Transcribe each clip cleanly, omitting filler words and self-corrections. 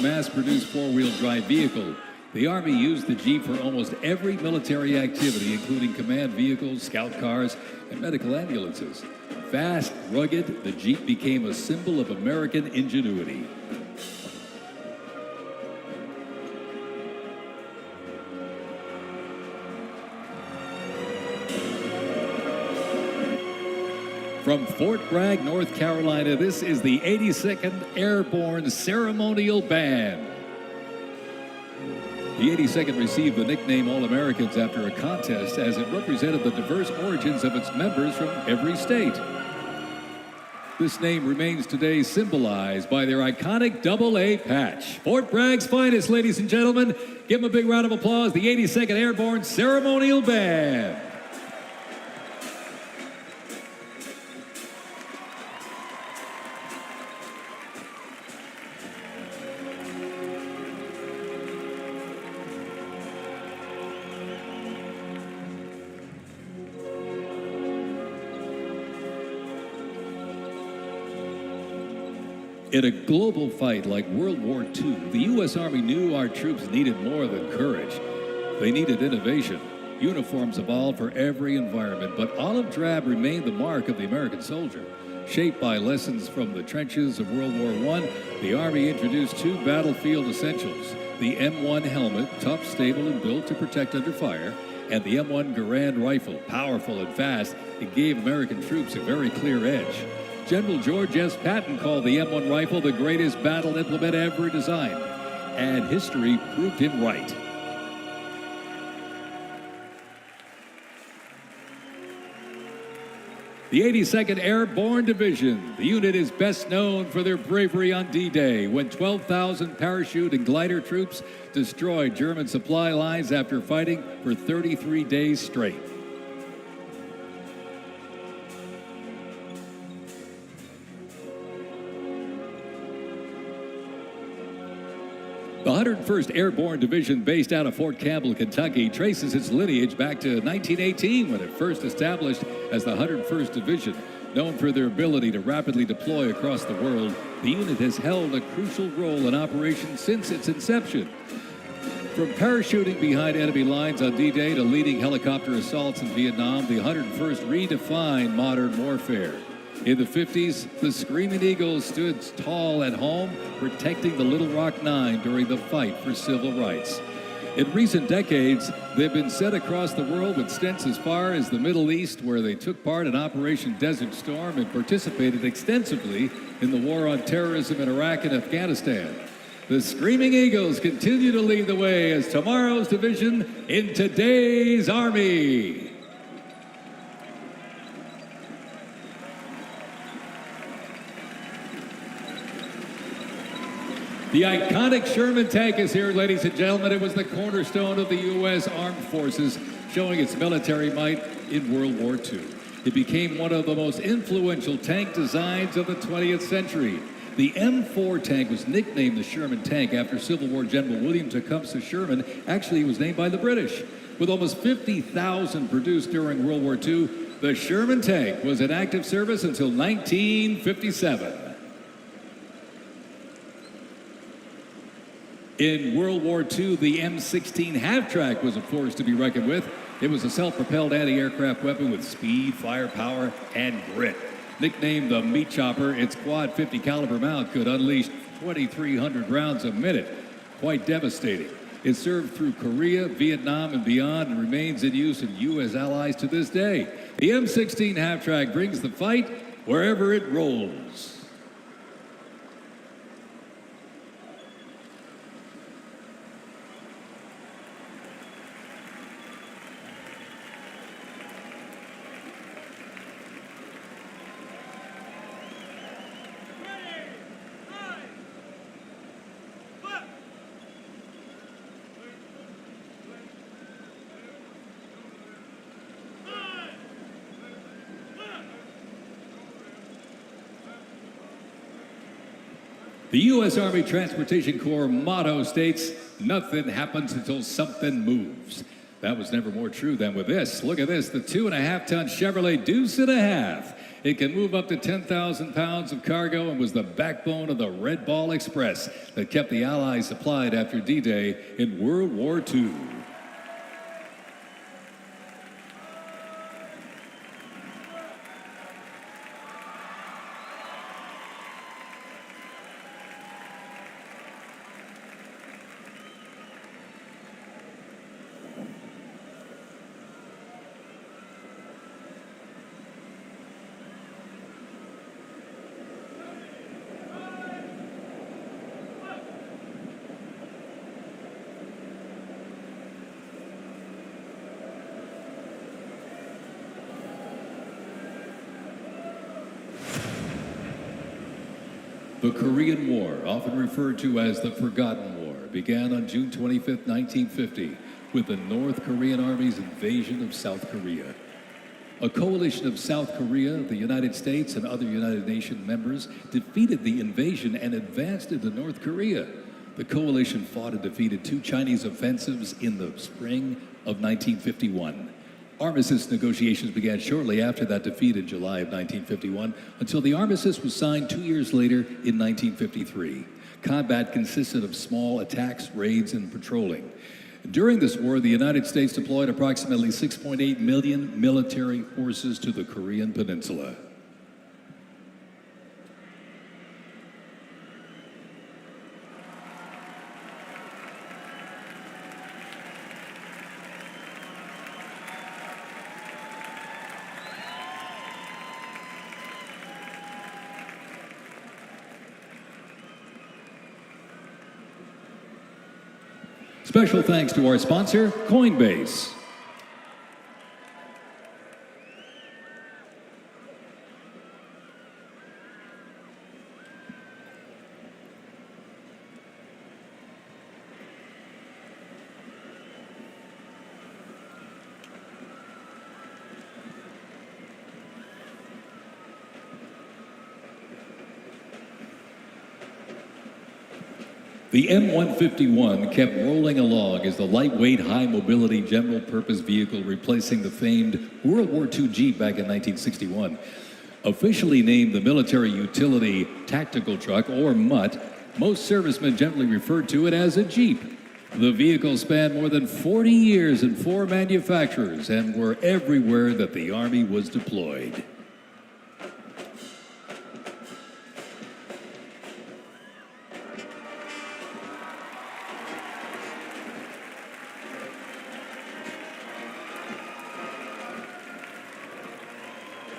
mass-produced four-wheel drive vehicle. The Army used the Jeep for almost every military activity, including command vehicles, scout cars, and medical ambulances. Fast, rugged, the Jeep became a symbol of American ingenuity. From Fort Bragg, North Carolina, this is the 82nd Airborne Ceremonial Band. The 82nd received the nickname All-Americans after a contest as it represented the diverse origins of its members from every state. This name remains today symbolized by their iconic AA patch. Fort Bragg's finest, ladies and gentlemen. Give them a big round of applause, the 82nd Airborne Ceremonial Band. In a global fight like World War II, the U.S. Army knew our troops needed more than courage. They needed innovation. Uniforms evolved for every environment, but olive drab remained the mark of the American soldier. Shaped by lessons from the trenches of World War I, the Army introduced two battlefield essentials: the M1 helmet, tough, stable, and built to protect under fire, and the M1 Garand rifle, powerful and fast. It gave American troops a very clear edge. General George S. Patton called the M1 rifle the greatest battle implement ever designed, and history proved him right. The 82nd Airborne Division. The unit is best known for their bravery on D-Day, when 12,000 parachute and glider troops destroyed German supply lines after fighting for 33 days straight. The 101st Airborne Division, based out of Fort Campbell, Kentucky, traces its lineage back to 1918 when it first established as the 101st Division. Known for their ability to rapidly deploy across the world, the unit has held a crucial role in operations since its inception. From parachuting behind enemy lines on D-Day to leading helicopter assaults in Vietnam, the 101st redefined modern warfare. In the 50s, the Screaming Eagles stood tall at home, protecting the Little Rock Nine during the fight for civil rights. In recent decades, they've been sent across the world with stints as far as the Middle East, where they took part in Operation Desert Storm and participated extensively in the war on terrorism in Iraq and Afghanistan. The Screaming Eagles continue to lead the way as tomorrow's division in today's Army. The iconic Sherman tank is here, ladies and gentlemen. It was the cornerstone of the U.S. Armed Forces, showing its military might in World War II. It became one of the most influential tank designs of the 20th century. The M4 tank was nicknamed the Sherman tank after Civil War General William Tecumseh Sherman. Actually, it was named by the British. With almost 50,000 produced during World War II, the Sherman tank was in active service until 1957. In World War II, the M16 half-track was a force to be reckoned with. It was a self-propelled anti-aircraft weapon with speed, firepower, and grit. Nicknamed the Meat Chopper, its quad 50 caliber mount could unleash 2,300 rounds a minute. Quite devastating. It served through Korea, Vietnam, and beyond, and remains in use in U.S. allies to this day. The M16 half-track brings the fight wherever it rolls. The U.S. Army Transportation Corps motto states, "Nothing happens until something moves." That was never more true than with this. Look at this, the 2.5-ton Chevrolet Deuce and a Half. It can move up to 10,000 pounds of cargo and was the backbone of the Red Ball Express that kept the Allies supplied after D-Day in World War II. The Korean War, often referred to as the Forgotten War, began on June 25, 1950, with the North Korean Army's invasion of South Korea. A coalition of South Korea, the United States, and other United Nations members defeated the invasion and advanced into North Korea. The coalition fought and defeated 2 Chinese offensives in the spring of 1951. Armistice negotiations began shortly after that defeat in July of 1951 until the armistice was signed 2 years later in 1953. Combat consisted of small attacks, raids, and patrolling. During this war, the United States deployed approximately 6.8 million military forces to the Korean Peninsula. Special thanks to our sponsor, Coinbase. The M151 kept rolling along as the lightweight, high-mobility general-purpose vehicle replacing the famed World War II Jeep back in 1961. Officially named the Military Utility Tactical Truck, or MUT, most servicemen generally referred to it as a Jeep. The vehicle spanned more than 40 years in 4 manufacturers and were everywhere that the Army was deployed.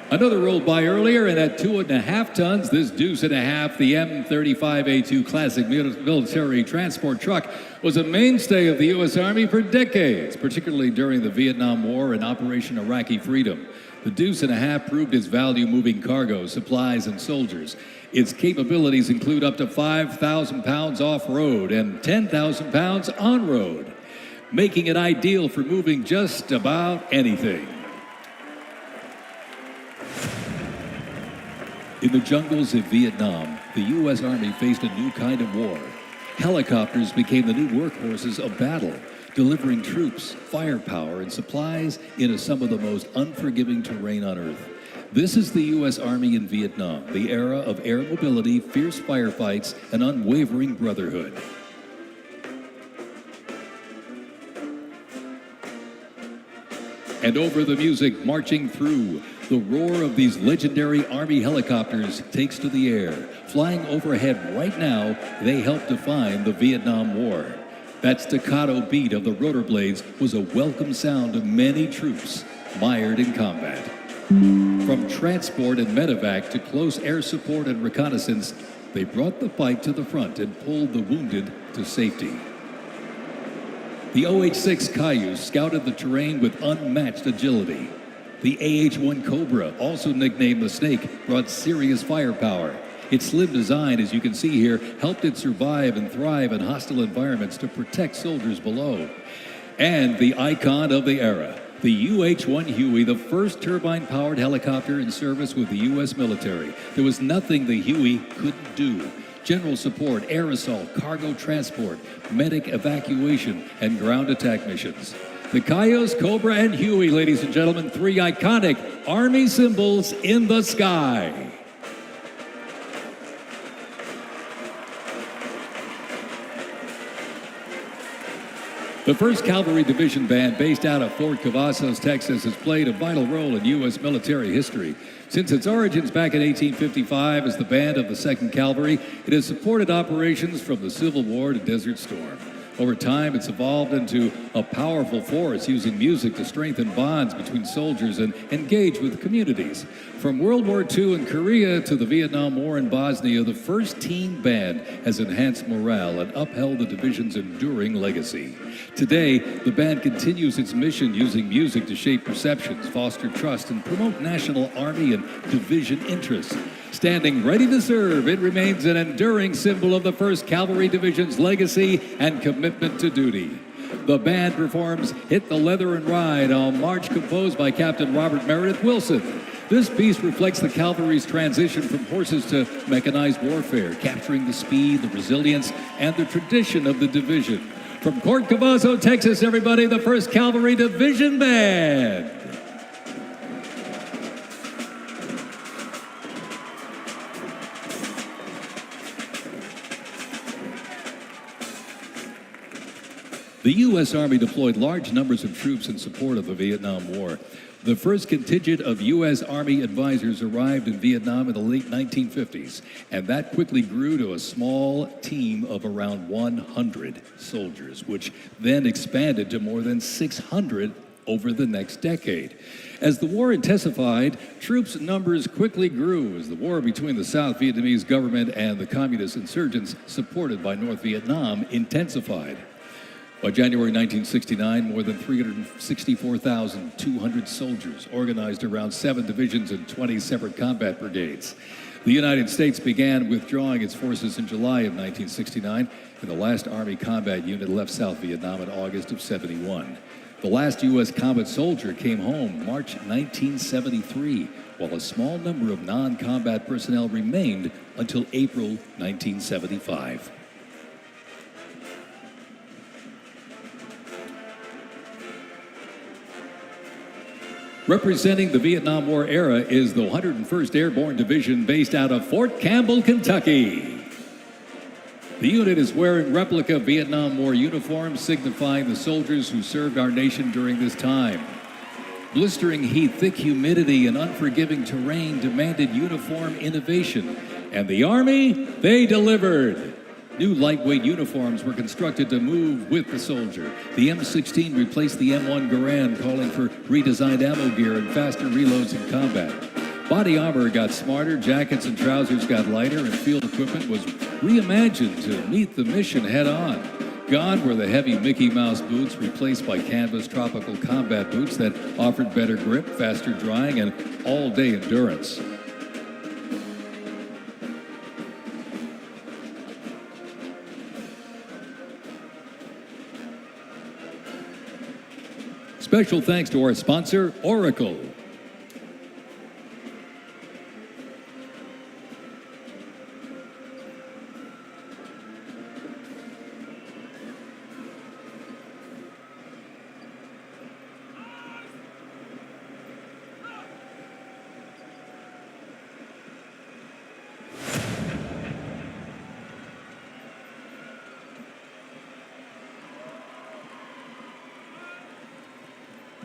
Another rolled by earlier, and at 2.5 tons, this deuce and a half, the M35A2 classic military transport truck was a mainstay of the U.S. Army for decades, particularly during the Vietnam War and Operation Iraqi Freedom. The deuce and a half proved its value moving cargo, supplies, and soldiers. Its capabilities include up to 5,000 pounds off-road and 10,000 pounds on-road, making it ideal for moving just about anything. In the jungles of Vietnam, the U.S. Army faced a new kind of war. Helicopters became the new workhorses of battle, delivering troops, firepower, and supplies into some of the most unforgiving terrain on Earth. This is the U.S. Army in Vietnam, the era of air mobility, fierce firefights, and unwavering brotherhood. And over the music marching through, the roar of these legendary Army helicopters takes to the air. Flying overhead right now, they help define the Vietnam War. That staccato beat of the rotor blades was a welcome sound to many troops mired in combat. From transport and medevac to close air support and reconnaissance, they brought the fight to the front and pulled the wounded to safety. The OH-6 Cayuse scouted the terrain with unmatched agility. The AH-1 Cobra, also nicknamed the Snake, brought serious firepower. Its slim design, as you can see here, helped it survive and thrive in hostile environments to protect soldiers below. And the icon of the era, the UH-1 Huey, the first turbine-powered helicopter in service with the U.S. military. There was nothing the Huey couldn't do. General support, air assault, cargo transport, medic evacuation, and ground attack missions. The Cayuse, Cobra, and Huey, ladies and gentlemen, three iconic Army symbols in the sky. The 1st Cavalry Division Band, based out of Fort Cavazos, Texas, has played a vital role in U.S. military history. Since its origins back in 1855 as the band of the 2nd Cavalry, it has supported operations from the Civil War to Desert Storm. Over time, it's evolved into a powerful force, using music to strengthen bonds between soldiers and engage with communities. From World War II in Korea to the Vietnam War in Bosnia, the 1st Teen Band has enhanced morale and upheld the division's enduring legacy. Today, the band continues its mission using music to shape perceptions, foster trust, and promote national Army and division interests. Standing ready to serve, it remains an enduring symbol of the 1st Cavalry Division's legacy and commitment to duty. The band performs Hit the Leather and Ride, a march composed by Captain Robert Meredith Wilson. This piece reflects the cavalry's transition from horses to mechanized warfare, capturing the speed, the resilience, and the tradition of the division. From Fort Cavazos, Texas, everybody, the 1st Cavalry Division Band. The U.S. Army deployed large numbers of troops in support of the Vietnam War. The first contingent of U.S. Army advisors arrived in Vietnam in the late 1950s, and that quickly grew to a small team of around 100 soldiers, which then expanded to more than 600 over the next decade. As the war intensified, troops' numbers quickly grew as the war between the South Vietnamese government and the communist insurgents supported by North Vietnam intensified. By January 1969, more than 364,200 soldiers organized around 7 divisions and 20 separate combat brigades. The United States began withdrawing its forces in July of 1969, and the last Army combat unit left South Vietnam in August of '71. The last U.S. combat soldier came home March 1973, while a small number of non-combat personnel remained until April 1975. Representing the Vietnam War era is the 101st Airborne Division based out of Fort Campbell, Kentucky. The unit is wearing replica Vietnam War uniforms signifying the soldiers who served our nation during this time. Blistering heat, thick humidity, and unforgiving terrain demanded uniform innovation, and the Army, they delivered. New lightweight uniforms were constructed to move with the soldier. The M16 replaced the M1 Garand, calling for redesigned ammo gear and faster reloads in combat. Body armor got smarter, jackets and trousers got lighter, and field equipment was reimagined to meet the mission head-on. Gone were the heavy Mickey Mouse boots, replaced by canvas tropical combat boots that offered better grip, faster drying, and all-day endurance. Special thanks to our sponsor, Oracle.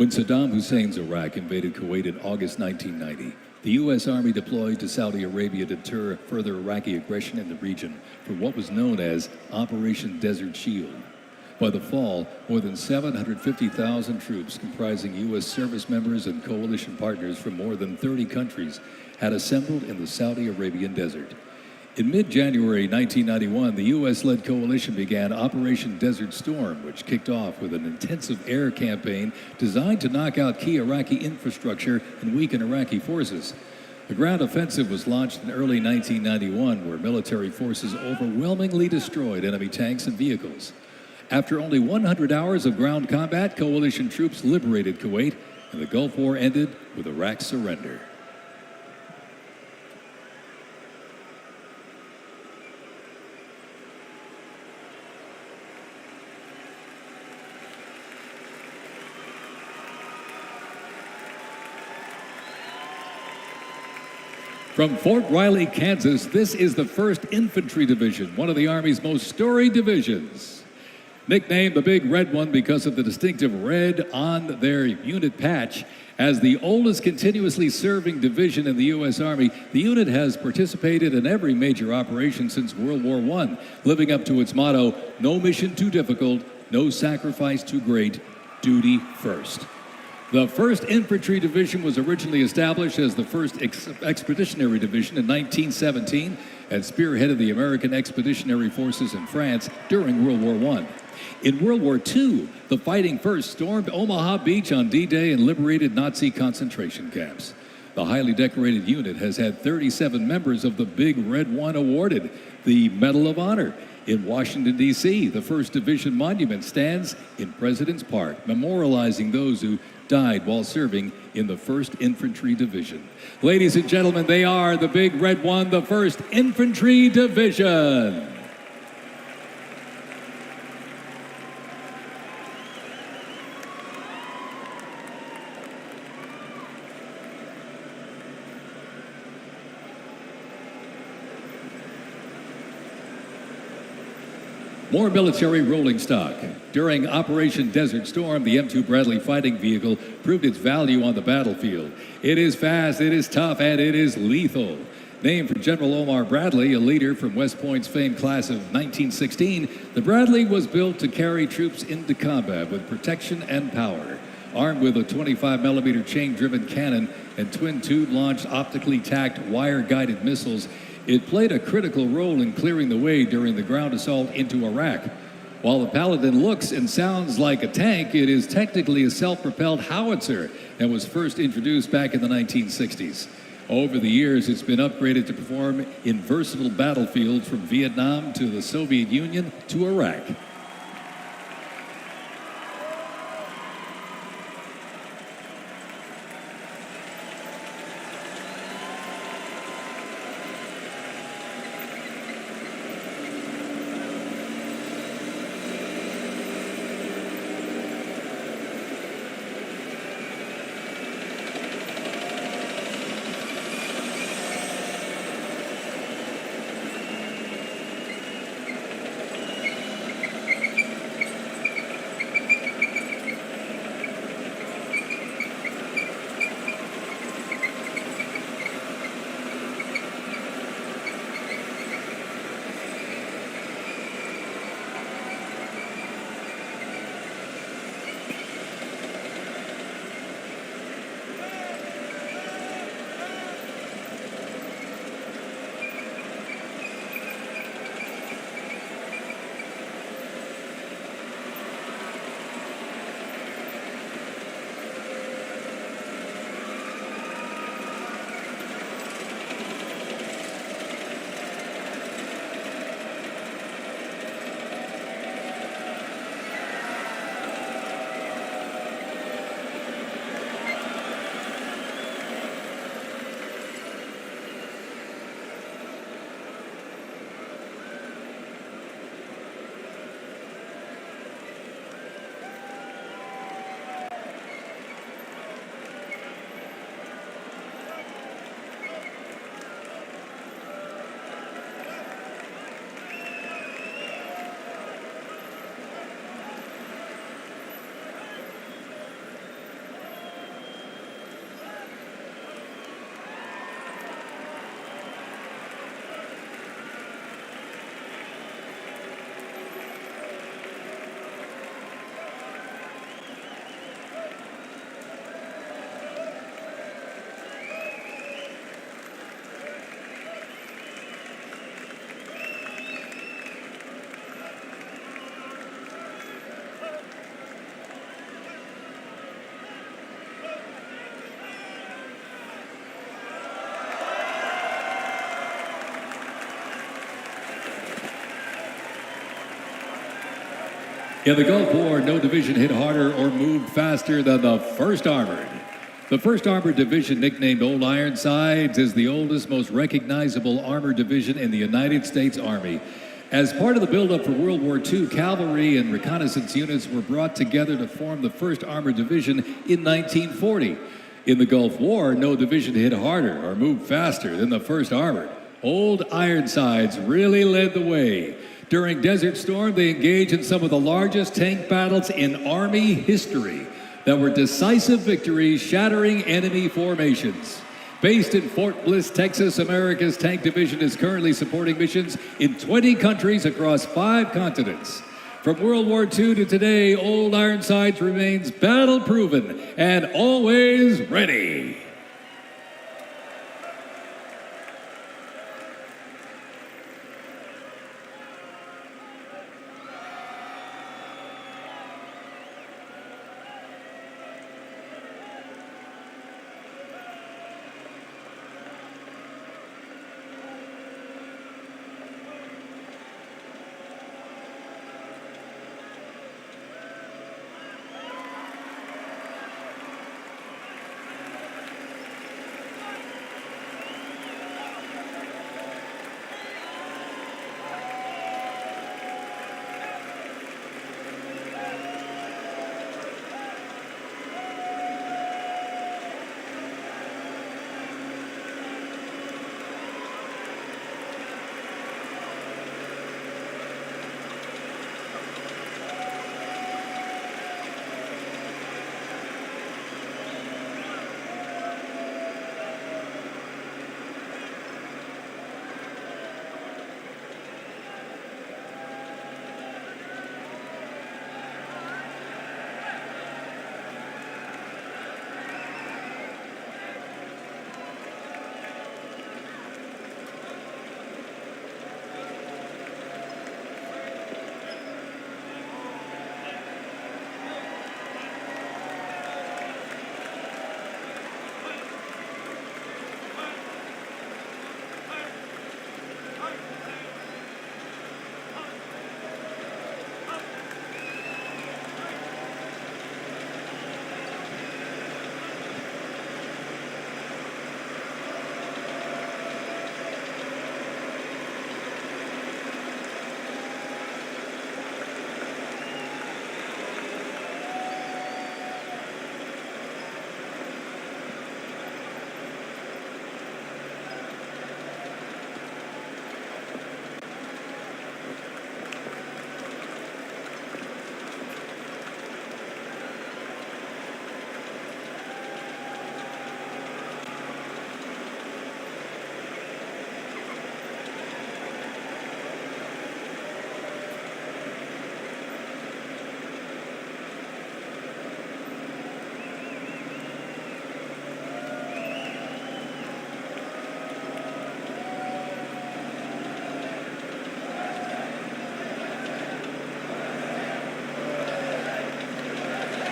When Saddam Hussein's Iraq invaded Kuwait in August 1990, the U.S. Army deployed to Saudi Arabia to deter further Iraqi aggression in the region for what was known as Operation Desert Shield. By the fall, more than 750,000 troops comprising U.S. service members and coalition partners from more than 30 countries had assembled in the Saudi Arabian desert. In mid-January 1991, the U.S.-led coalition began Operation Desert Storm, which kicked off with an intensive air campaign designed to knock out key Iraqi infrastructure and weaken Iraqi forces. The ground offensive was launched in early 1991, where military forces overwhelmingly destroyed enemy tanks and vehicles. After only 100 hours of ground combat, coalition troops liberated Kuwait, and the Gulf War ended with Iraq's surrender. From Fort Riley, Kansas, this is the 1st Infantry Division, one of the Army's most storied divisions. Nicknamed the Big Red One because of the distinctive red on their unit patch, as the oldest continuously serving division in the U.S. Army, the unit has participated in every major operation since World War I, living up to its motto, no mission too difficult, no sacrifice too great, duty first. The 1st Infantry Division was originally established as the 1st Expeditionary Division in 1917 and spearheaded the American Expeditionary Forces in France during World War I. In World War II, the Fighting First stormed Omaha Beach on D-Day and liberated Nazi concentration camps. The highly decorated unit has had 37 members of the Big Red One awarded the Medal of Honor. In Washington, D.C., the 1st Division Monument stands in President's Park, memorializing those who died while serving in the 1st Infantry Division. Ladies and gentlemen, they are the Big Red One, the 1st Infantry Division. More military rolling stock. During Operation Desert Storm, the M2 Bradley fighting vehicle proved its value on the battlefield. It is fast, it is tough, and it is lethal. Named for General Omar Bradley, a leader from West Point's famed class of 1916, the Bradley was built to carry troops into combat with protection and power. Armed with a 25mm chain-driven cannon and twin-tube launched optically tacked wire-guided missiles, it played a critical role in clearing the way during the ground assault into Iraq. While the Paladin looks and sounds like a tank, it is technically a self-propelled howitzer and was first introduced back in the 1960s. Over the years, it's been upgraded to perform in versatile battlefields from Vietnam to the Soviet Union to Iraq. In the Gulf War, no division hit harder or moved faster than the 1st Armored. The 1st Armored Division, nicknamed Old Ironsides, is the oldest, most recognizable armored division in the United States Army. As part of the buildup for World War II, cavalry and reconnaissance units were brought together to form the 1st Armored Division in 1940. In the Gulf War, no division hit harder or moved faster than the 1st Armored. Old Ironsides really led the way. During Desert Storm, they engaged in some of the largest tank battles in Army history that were decisive victories, shattering enemy formations. Based in Fort Bliss, Texas, America's Tank Division is currently supporting missions in 20 countries across 5 continents. From World War II to today, Old Ironsides remains battle-proven and always ready.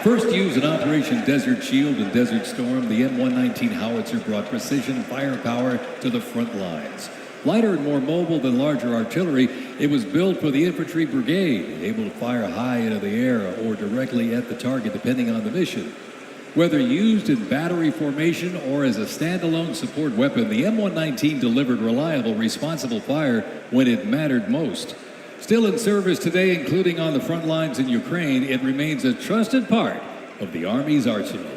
First used in Operation Desert Shield and Desert Storm, the M119 howitzer brought precision firepower to the front lines. Lighter and more mobile than larger artillery, it was built for the infantry brigade, able to fire high into the air or directly at the target depending on the mission. Whether used in battery formation or as a standalone support weapon, the M119 delivered reliable, responsible fire when it mattered most. Still in service today, including on the front lines in Ukraine, it remains a trusted part of the Army's arsenal.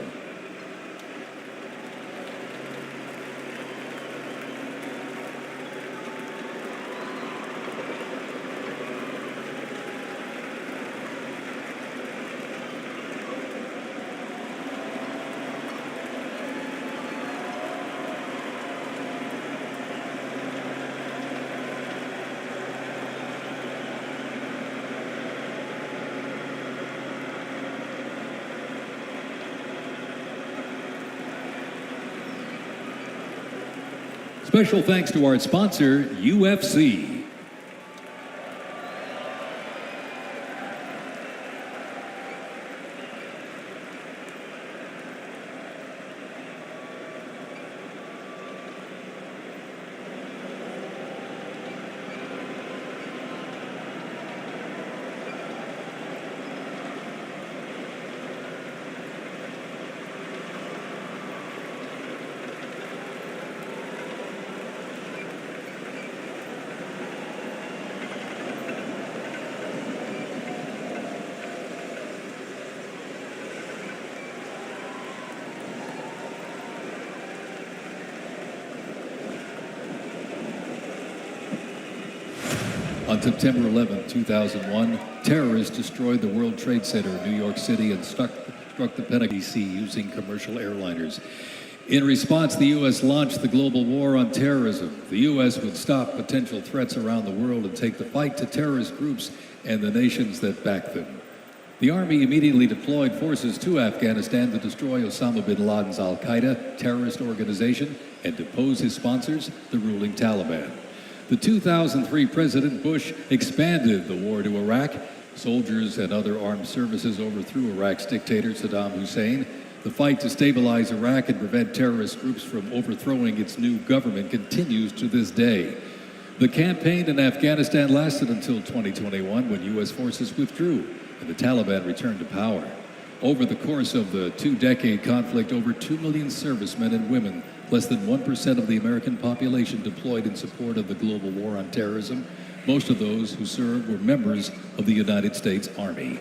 Special thanks to our sponsor, UFC. On September 11, 2001, terrorists destroyed the World Trade Center in New York City and struck the Pentagon DC using commercial airliners. In response, the U.S. launched the global war on terrorism. The U.S. would stop potential threats around the world and take the fight to terrorist groups and the nations that back them. The Army immediately deployed forces to Afghanistan to destroy Osama bin Laden's al-Qaeda terrorist organization and depose his sponsors, the ruling Taliban. The 2003 President Bush expanded the war to Iraq. Soldiers and other armed services overthrew Iraq's dictator Saddam Hussein. The fight to stabilize Iraq and prevent terrorist groups from overthrowing its new government continues to this day. The campaign in Afghanistan lasted until 2021 when U.S. forces withdrew and the Taliban returned to power. Over the course of the two-decade conflict, over 2 million servicemen and women, less than 1% of the American population, deployed in support of the global war on terrorism. Most of those who served were members of the United States Army.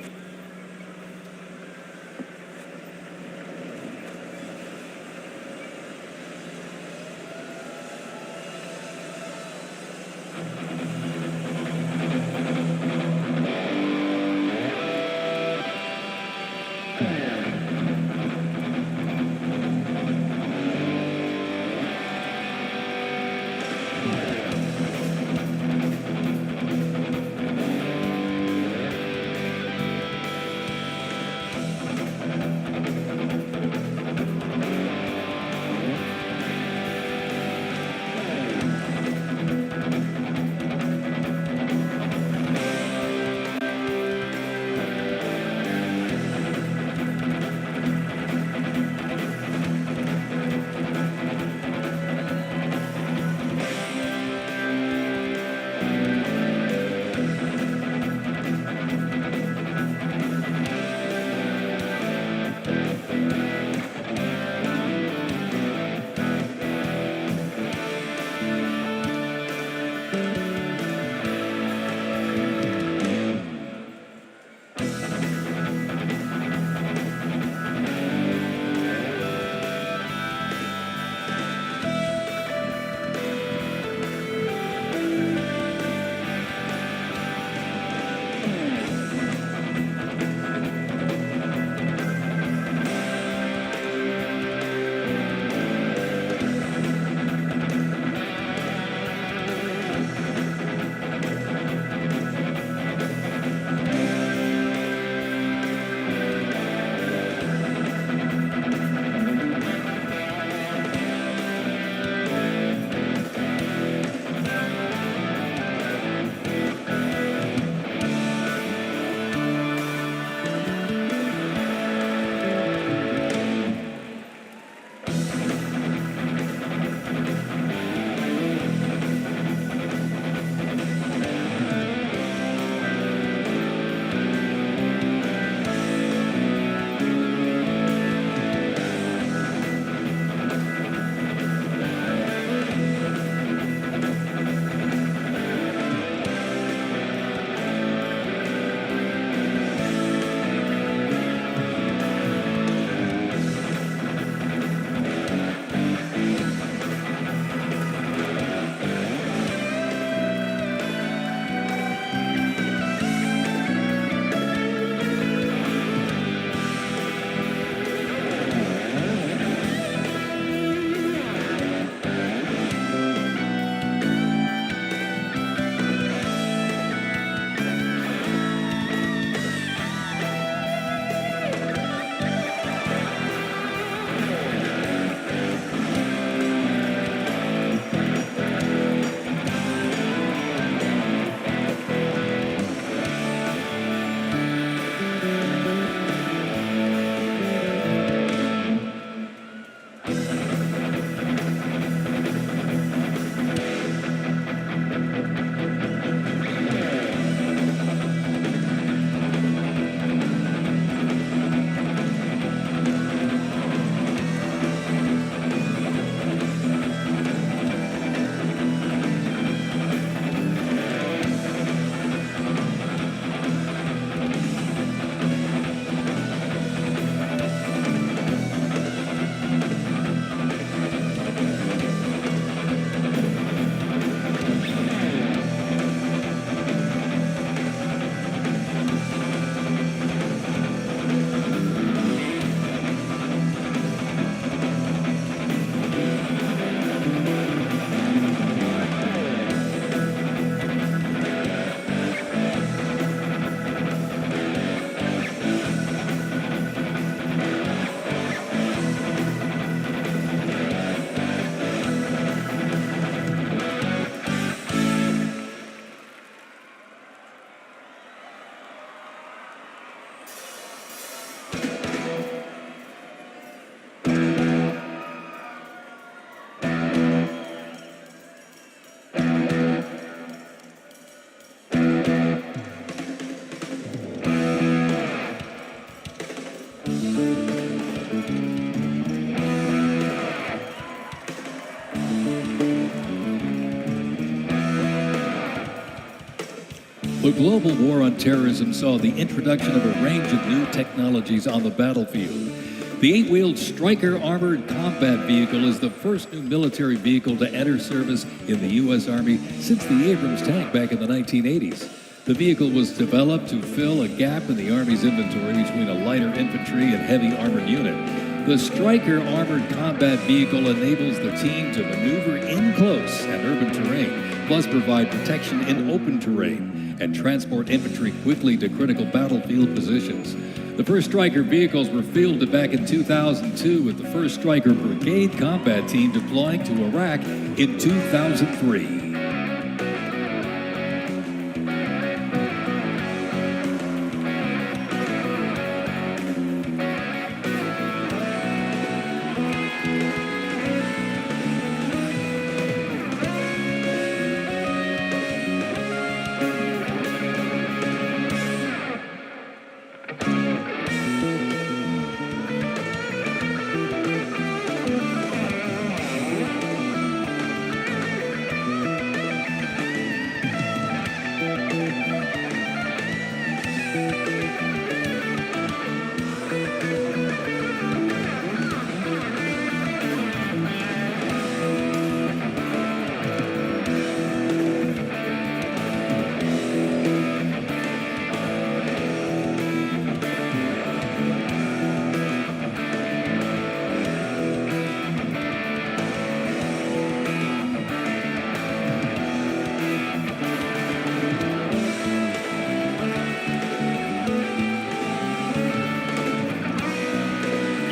The global war on terrorism saw the introduction of a range of new technologies on the battlefield. The 8-wheeled Stryker Armored Combat Vehicle is the first new military vehicle to enter service in the U.S. Army since the Abrams tank back in the 1980s. The vehicle was developed to fill a gap in the Army's inventory between a lighter infantry and heavy armored unit. The Stryker Armored Combat Vehicle enables the team to maneuver in close and urban terrain, plus provide protection in open terrain and transport infantry quickly to critical battlefield positions. The first Stryker vehicles were fielded back in 2002 with the first Stryker Brigade combat team deploying to Iraq in 2003.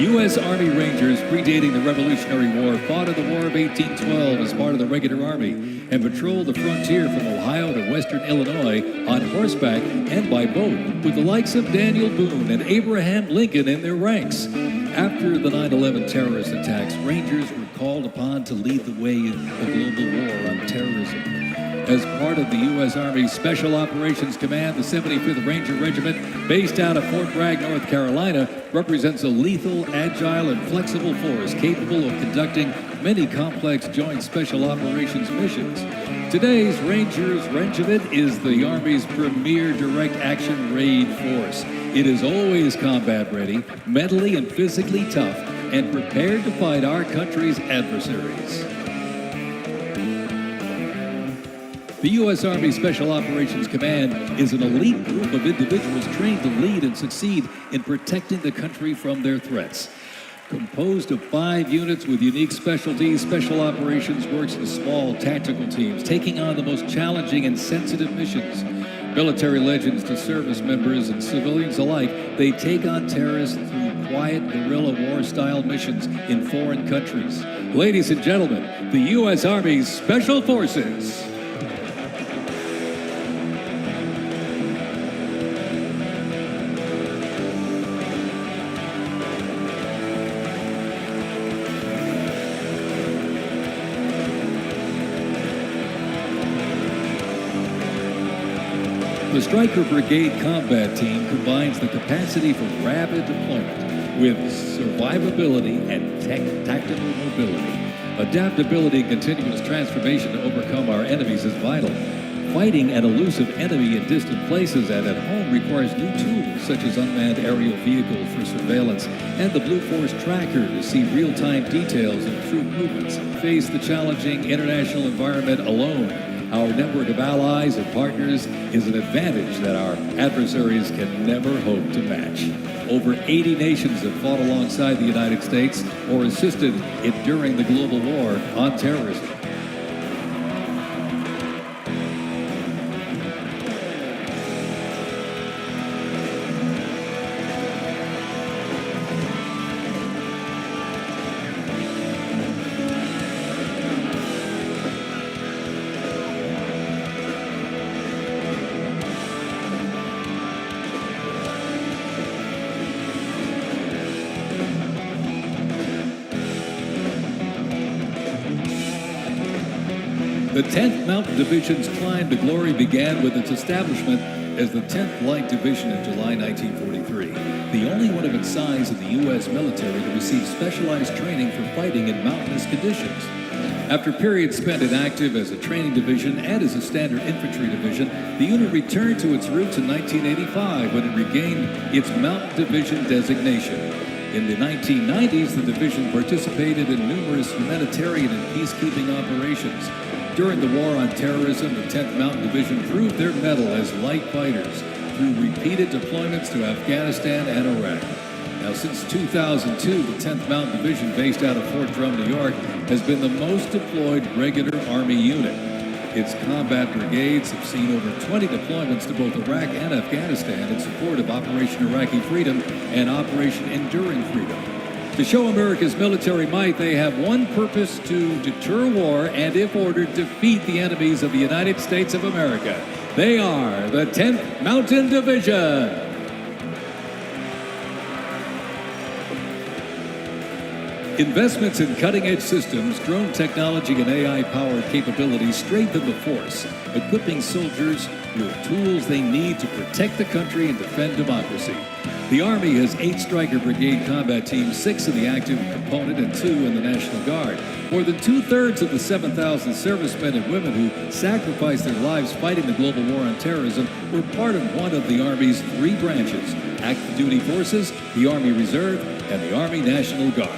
U.S. Army Rangers, predating the Revolutionary War, fought in the War of 1812 as part of the regular Army and patrolled the frontier from Ohio to western Illinois on horseback and by boat, with the likes of Daniel Boone and Abraham Lincoln in their ranks. After the 9/11 terrorist attacks, Rangers were called upon to lead the way in the global war on terrorism. As part of the U.S. Army Special Operations Command, the 75th Ranger Regiment, based out of Fort Bragg, North Carolina, represents a lethal, agile, and flexible force capable of conducting many complex joint special operations missions. Today's Rangers Regiment is the Army's premier direct action raid force. It is always combat ready, mentally and physically tough, and prepared to fight our country's adversaries. The U.S. Army Special Operations Command is an elite group of individuals trained to lead and succeed in protecting the country from their threats. Composed of 5 units with unique specialties, Special Operations works in small tactical teams, taking on the most challenging and sensitive missions. Military legends to service members and civilians alike, they take on terrorists through quiet guerrilla war-style missions in foreign countries. Ladies and gentlemen, the U.S. Army's Special Forces. The Stryker Brigade Combat Team combines the capacity for rapid deployment with survivability and tactical mobility. Adaptability and continuous transformation to overcome our enemies is vital. Fighting an elusive enemy in distant places and at home requires new tools such as unmanned aerial vehicles for surveillance and the Blue Force Tracker to see real-time details of troop movements. Face the challenging international environment alone. Our network of allies and partners is an advantage that our adversaries can never hope to match. Over 80 nations have fought alongside the United States or assisted it during the global war on terrorism. The 10th Mountain Division's climb to glory began with its establishment as the 10th Light Division in July 1943, the only one of its size in the U.S. military to receive specialized training for fighting in mountainous conditions. After periods spent inactive as a training division and as a standard infantry division, the unit returned to its roots in 1985 when it regained its Mountain Division designation. In the 1990s, the division participated in numerous humanitarian and peacekeeping operations. During the War on Terrorism, the 10th Mountain Division proved their mettle as light fighters through repeated deployments to Afghanistan and Iraq. Now, since 2002, the 10th Mountain Division, based out of Fort Drum, New York, has been the most deployed regular Army unit. Its combat brigades have seen over 20 deployments to both Iraq and Afghanistan in support of Operation Iraqi Freedom and Operation Enduring Freedom. To show America's military might, they have one purpose: to deter war and, if ordered, defeat the enemies of the United States of America. They are the 10th Mountain Division. Investments in cutting-edge systems, drone technology, and AI-powered capabilities strengthen the force, equipping soldiers with tools they need to protect the country and defend democracy. The Army has 8 Stryker Brigade combat teams, 6 in the active component and 2 in the National Guard. More than 2/3 of the 7,000 servicemen and women who sacrificed their lives fighting the global war on terrorism were part of one of the Army's 3 branches: active duty forces, the Army Reserve, and the Army National Guard.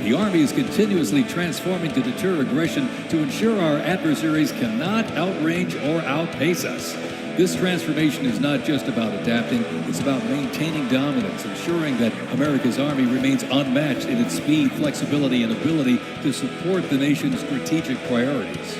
The Army is continuously transforming to deter aggression to ensure our adversaries cannot outrange or outpace us. This transformation is not just about adapting, it's about maintaining dominance, ensuring that America's Army remains unmatched in its speed, flexibility, and ability to support the nation's strategic priorities.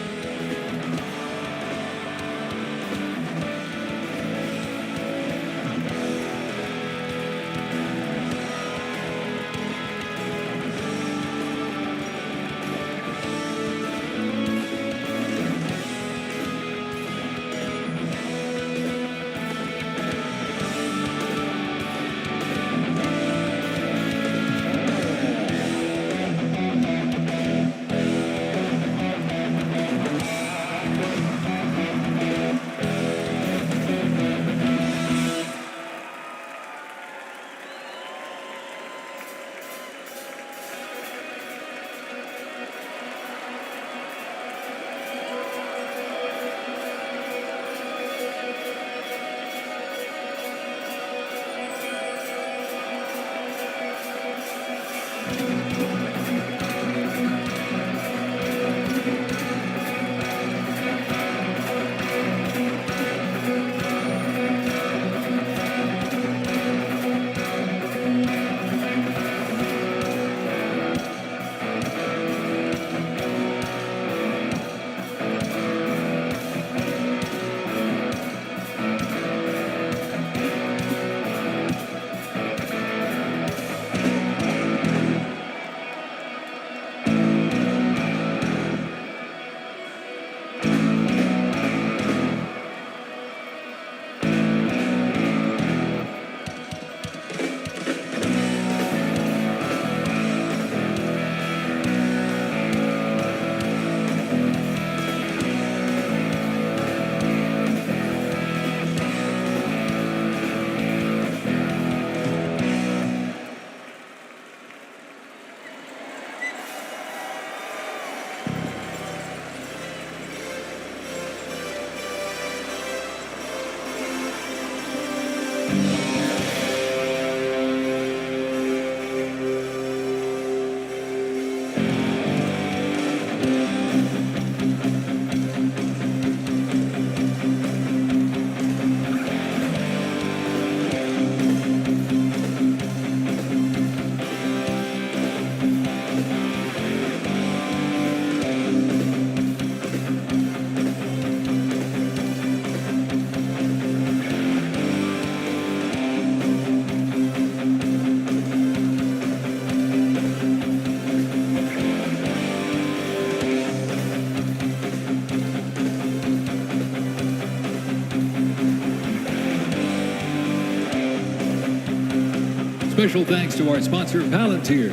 Special thanks to our sponsor, Palantir.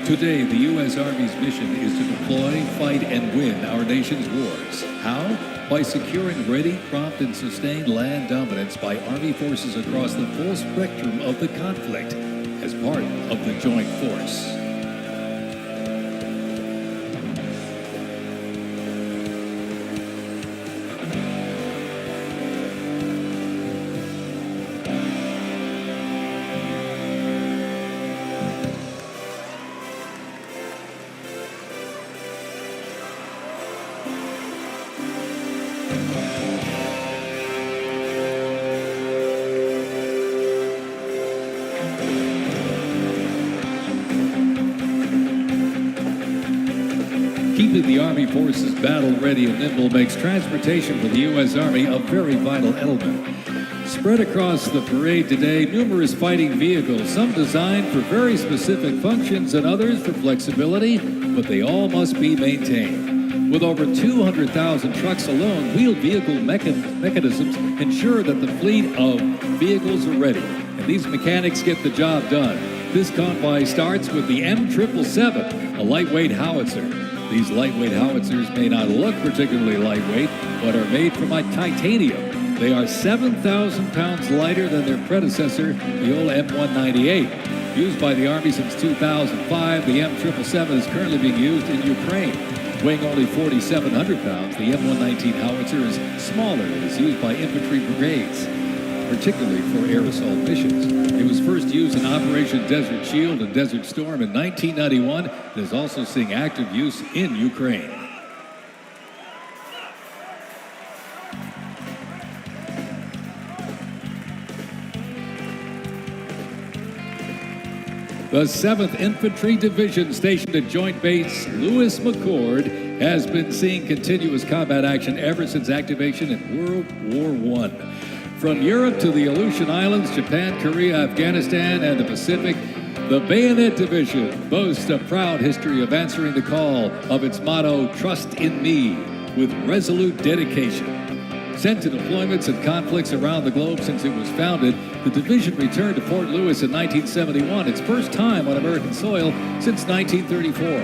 Today, the U.S. Army's mission is to deploy, fight, and win our nation's wars. How? By securing ready, prompt, and sustained land dominance by Army forces across the full spectrum of the conflict as part of the Joint Force. Keeping the Army forces battle-ready and nimble makes transportation for the U.S. Army a very vital element. Spread across the parade today, numerous fighting vehicles, some designed for very specific functions and others for flexibility, but they all must be maintained. With over 200,000 trucks alone, wheeled vehicle mechanisms ensure that the fleet of vehicles are ready, and these mechanics get the job done. This convoy starts with the M777, a lightweight howitzer. These lightweight howitzers may not look particularly lightweight, but are made from titanium. They are 7,000 pounds lighter than their predecessor, the old M198. Used by the Army since 2005, the M777 is currently being used in Ukraine. Weighing only 4,700 pounds, the M119 howitzer is smaller and is used by infantry brigades, particularly for air assault missions. It was first used in Operation Desert Shield and Desert Storm in 1991 and is also seeing active use in Ukraine. The 7th Infantry Division, stationed at Joint Base Lewis McChord, has been seeing continuous combat action ever since activation in World War I. From Europe to the Aleutian Islands, Japan, Korea, Afghanistan, and the Pacific, the Bayonet Division boasts a proud history of answering the call of its motto, "Trust in Me," with resolute dedication. Sent to deployments and conflicts around the globe since it was founded, the division returned to Fort Lewis in 1971, its first time on American soil since 1934.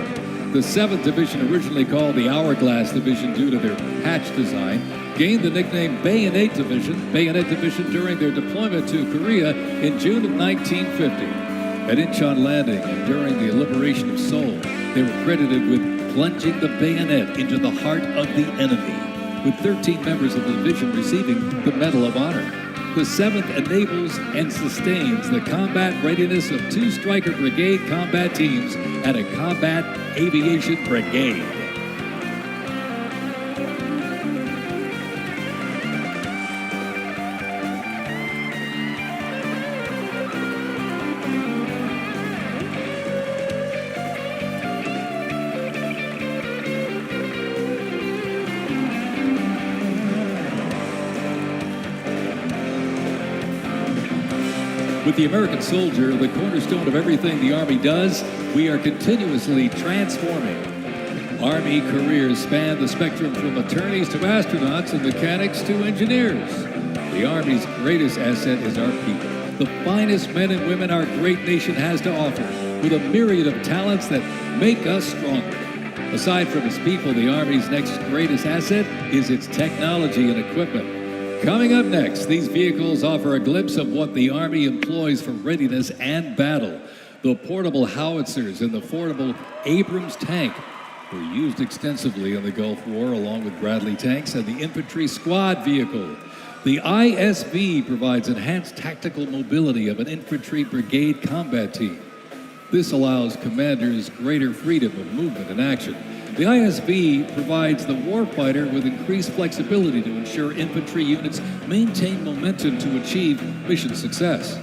The 7th Division, originally called the Hourglass Division due to their patch design, gained the nickname Bayonet Division during their deployment to Korea in June of 1950. At Incheon Landing and during the liberation of Seoul, they were credited with plunging the bayonet into the heart of the enemy, with 13 members of the division receiving the Medal of Honor. The 7th enables and sustains the combat readiness of 2 Stryker Brigade combat teams and a combat aviation brigade. With the American soldier, the cornerstone of everything the Army does, we are continuously transforming. Army careers span the spectrum from attorneys to astronauts and mechanics to engineers. The Army's greatest asset is our people, the finest men and women our great nation has to offer, with a myriad of talents that make us stronger. Aside from its people, the Army's next greatest asset is its technology and equipment. Coming up next, these vehicles offer a glimpse of what the Army employs for readiness and battle. The portable howitzers and the portable Abrams tank were used extensively in the Gulf War, along with Bradley tanks and the infantry squad vehicle. The ISV provides enhanced tactical mobility of an infantry brigade combat team. This allows commanders greater freedom of movement and action. The ISV provides the warfighter with increased flexibility to ensure infantry units maintain momentum to achieve mission success.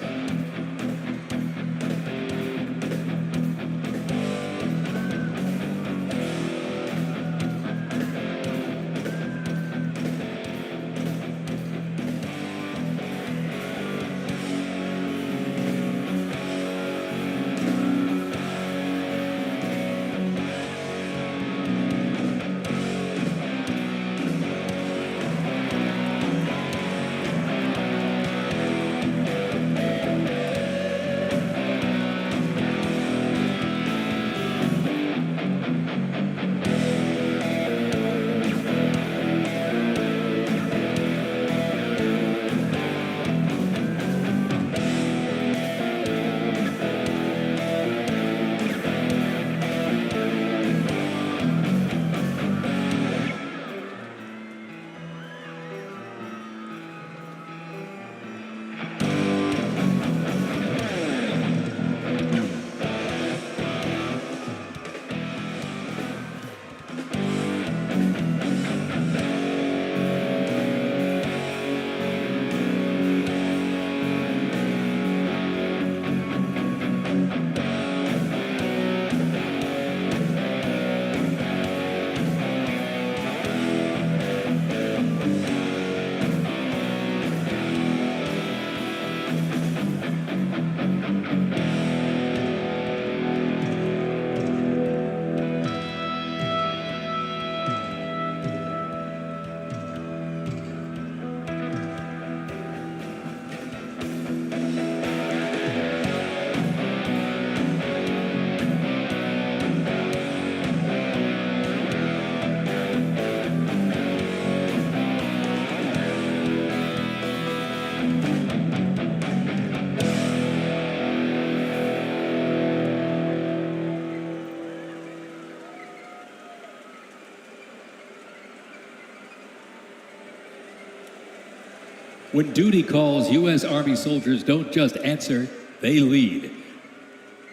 When duty calls, U.S. Army soldiers don't just answer, they lead.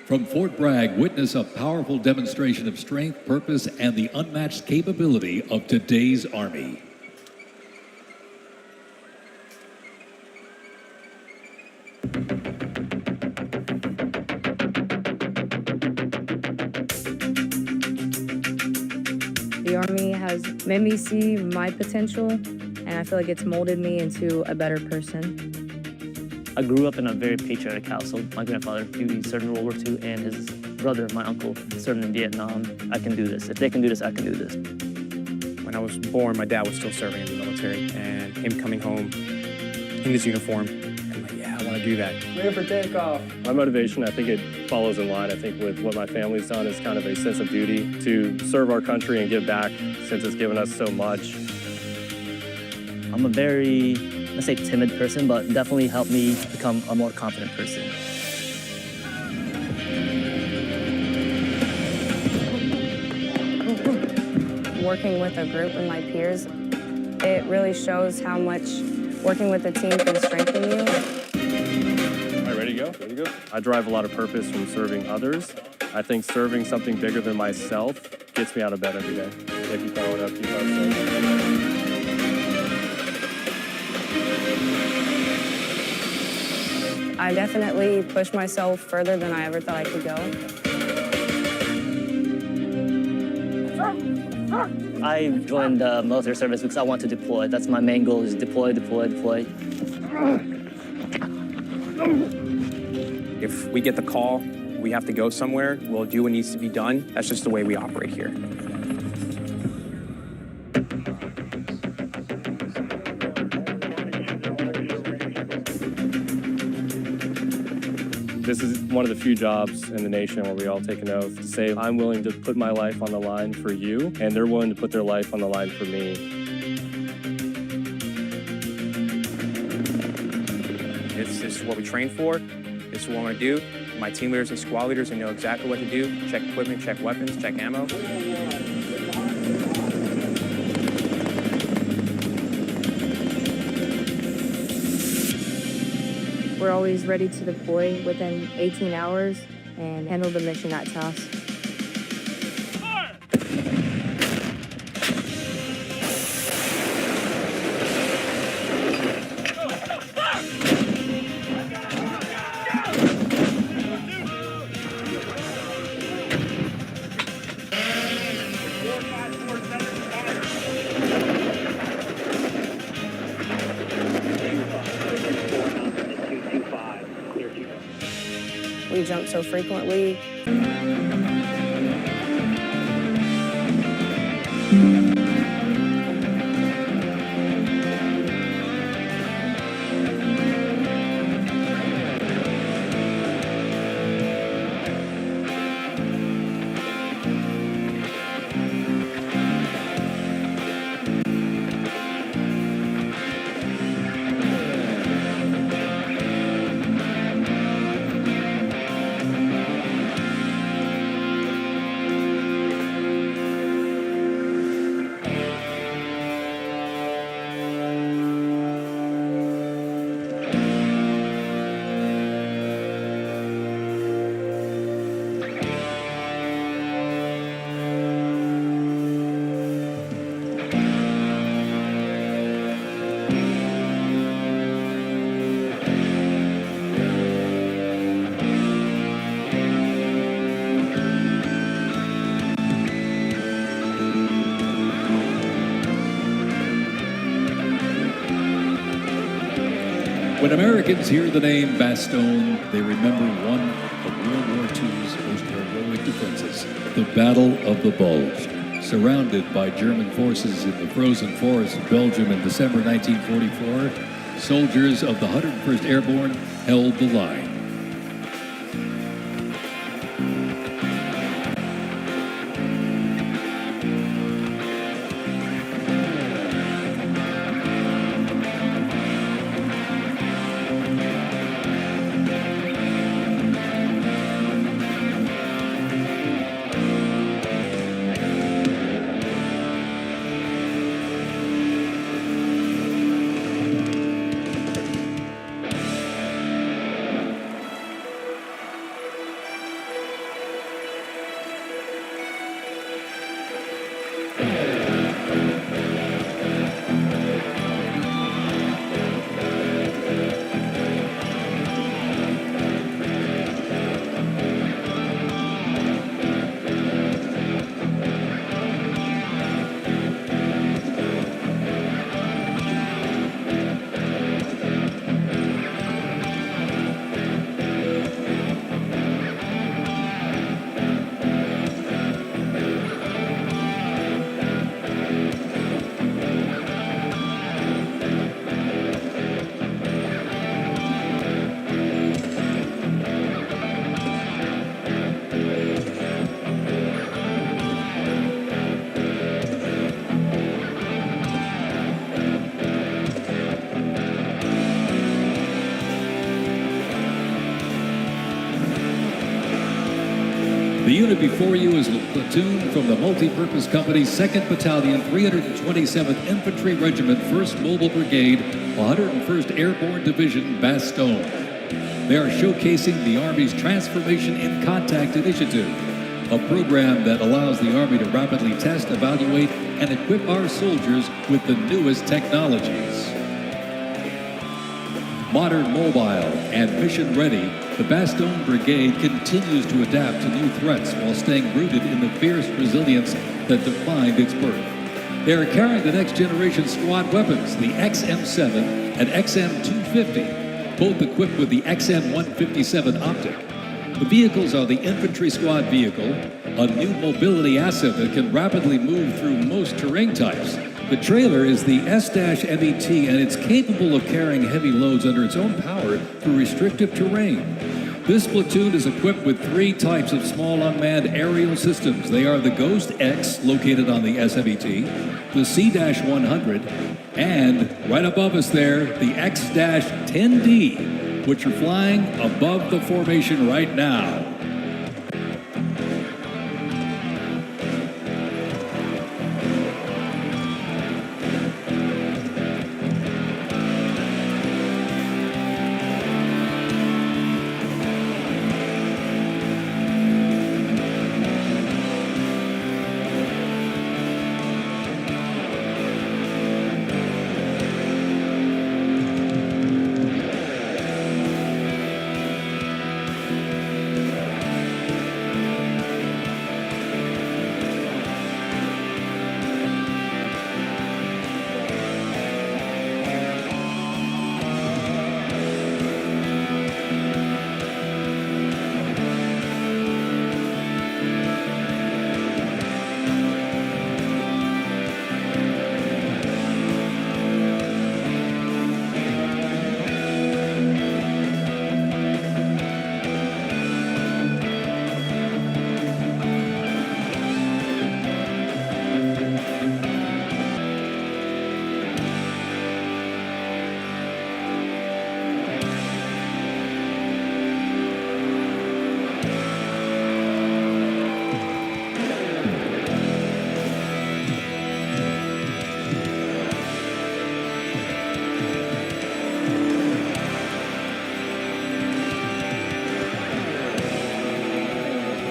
From Fort Bragg, witness a powerful demonstration of strength, purpose, and the unmatched capability of today's Army. The Army has made me see my potential, and I feel like it's molded me into a better person. I grew up in a very patriotic household. My grandfather, he served in World War II, and his brother, my uncle, served in Vietnam. I can do this. If they can do this, I can do this. When I was born, my dad was still serving in the military, and him coming home in his uniform, I'm like, yeah, I want to do that. Ready for takeoff. My motivation, I think it follows in line. I think with what my family's done is kind of a sense of duty to serve our country and give back since it's given us so much. I'm a very, let's say, timid person, but definitely helped me become a more confident person. Working with a group and my peers, it really shows how much working with a team can strengthen you. All right, ready to go? Ready to go? I derive a lot of purpose from serving others. I think serving something bigger than myself gets me out of bed every day. If you throw it up, you throw it up. I definitely pushed myself further than I ever thought I could go. I joined the military service because I want to deploy. That's my main goal, is deploy, deploy, deploy. If we get the call, we have to go somewhere, we'll do what needs to be done. That's just the way we operate here. This is one of the few jobs in the nation where we all take an oath to say, I'm willing to put my life on the line for you, and they're willing to put their life on the line for me. This is what we train for. This is what we're going to do. My team leaders and squad leaders, they know exactly what to do. Check equipment, check weapons, check ammo. We're always ready to deploy within 18 hours and handle the mission at task. We jump so frequently. When Americans hear the name Bastogne, they remember one of World War II's most heroic defenses, the Battle of the Bulge. Surrounded by German forces in the frozen forests of Belgium in December 1944, soldiers of the 101st Airborne held the line. unit before you is a platoon from the multi-purpose company's 2nd Battalion, 327th Infantry Regiment, 1st Mobile Brigade, 101st Airborne Division, Bastogne. They are showcasing the Army's Transformation in Contact Initiative, a program that allows the Army to rapidly test, evaluate, and equip our soldiers with the newest technologies. Modern, mobile, and mission-ready, the Bastogne Brigade continues to adapt to new threats while staying rooted in the fierce resilience that defined its birth. They are carrying the next-generation squad weapons, the XM7 and XM250, both equipped with the XM157 optic. The vehicles are the infantry squad vehicle, a new mobility asset that can rapidly move through most terrain types. The trailer is the S-MET, and it's capable of carrying heavy loads under its own power through restrictive terrain. This platoon is equipped with 3 types of small unmanned aerial systems. They are the Ghost X, located on the S-MET, the C-100, and right above us there, the X-10D, which are flying above the formation right now.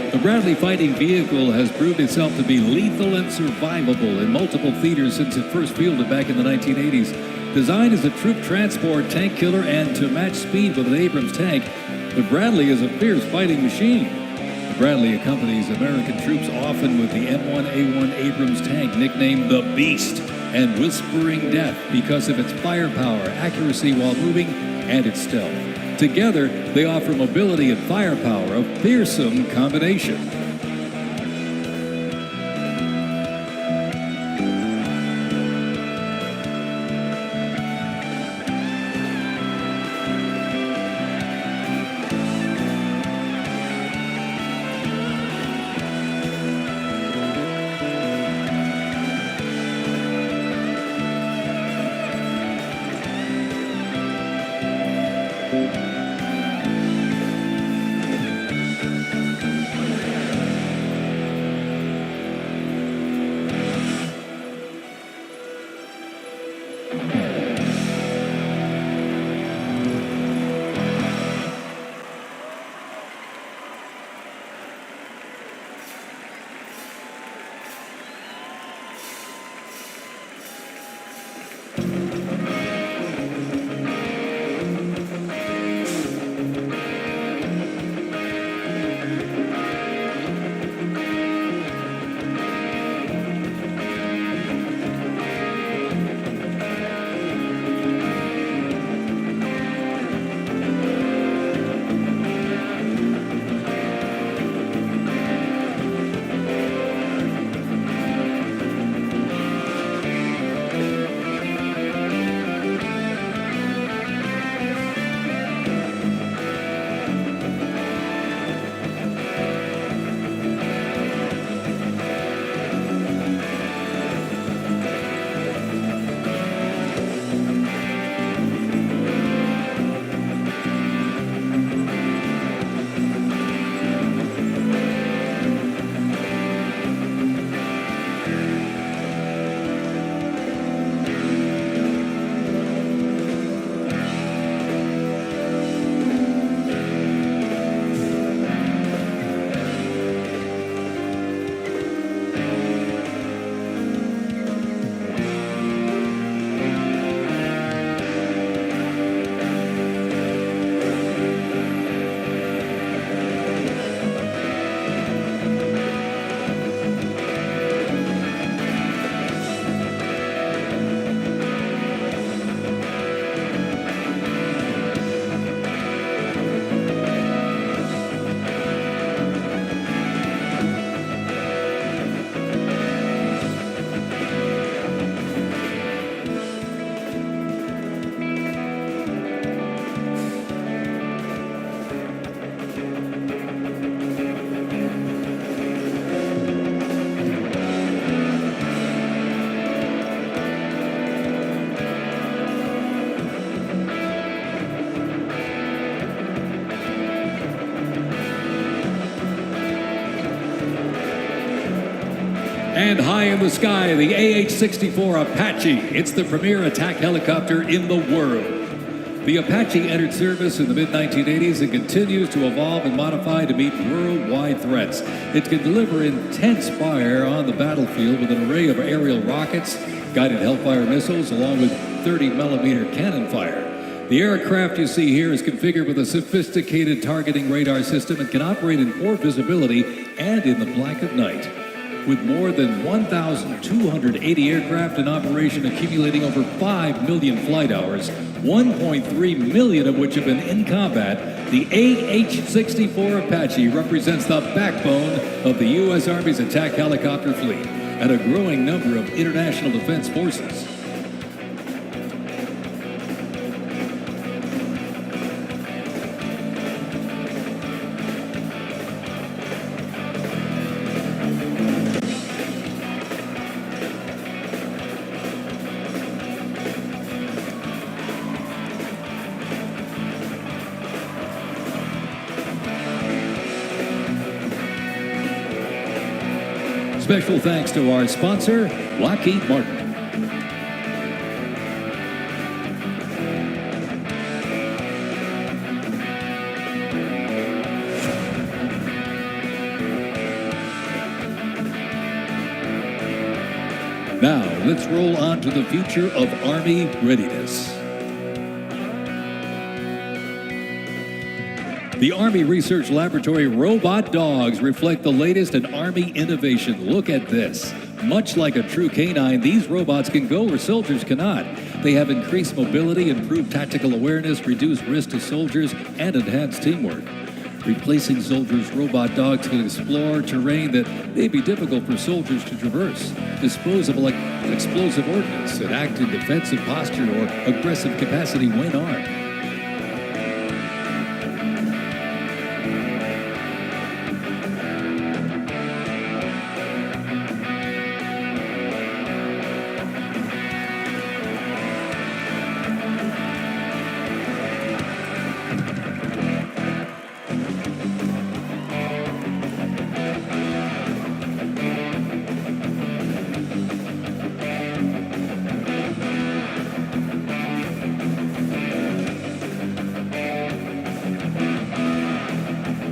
The Bradley fighting vehicle has proved itself to be lethal and survivable in multiple theaters since it first fielded back in the 1980s. Designed as a troop transport tank killer and to match speed with an Abrams tank, the Bradley is a fierce fighting machine. The Bradley accompanies American troops often with the M1A1 Abrams tank, nicknamed the Beast and Whispering Death because of its firepower, accuracy while moving, and its stealth. Together, they offer mobility and firepower, a fearsome combination. And high in the sky, the AH-64 Apache. It's the premier attack helicopter in the world. The Apache entered service in the mid-1980s and continues to evolve and modify to meet worldwide threats. It can deliver intense fire on the battlefield with an array of aerial rockets, guided Hellfire missiles, along with 30-millimeter cannon fire. The aircraft you see here is configured with a sophisticated targeting radar system and can operate in poor visibility and in the black of night. With more than 1,280 aircraft in operation accumulating over 5 million flight hours, 1.3 million of which have been in combat, the AH-64 Apache represents the backbone of the U.S. Army's attack helicopter fleet and a growing number of international defense forces. Special thanks to our sponsor, Lockheed Martin. Now, let's roll on to the future of Army readiness. The Army Research Laboratory robot dogs reflect the latest in Army innovation. Look at this. Much like a true canine, these robots can go where soldiers cannot. They have increased mobility, improved tactical awareness, reduced risk to soldiers, and enhanced teamwork. Replacing soldiers, robot dogs can explore terrain that may be difficult for soldiers to traverse, dispose of explosive ordnance, and act in defensive posture or aggressive capacity when armed.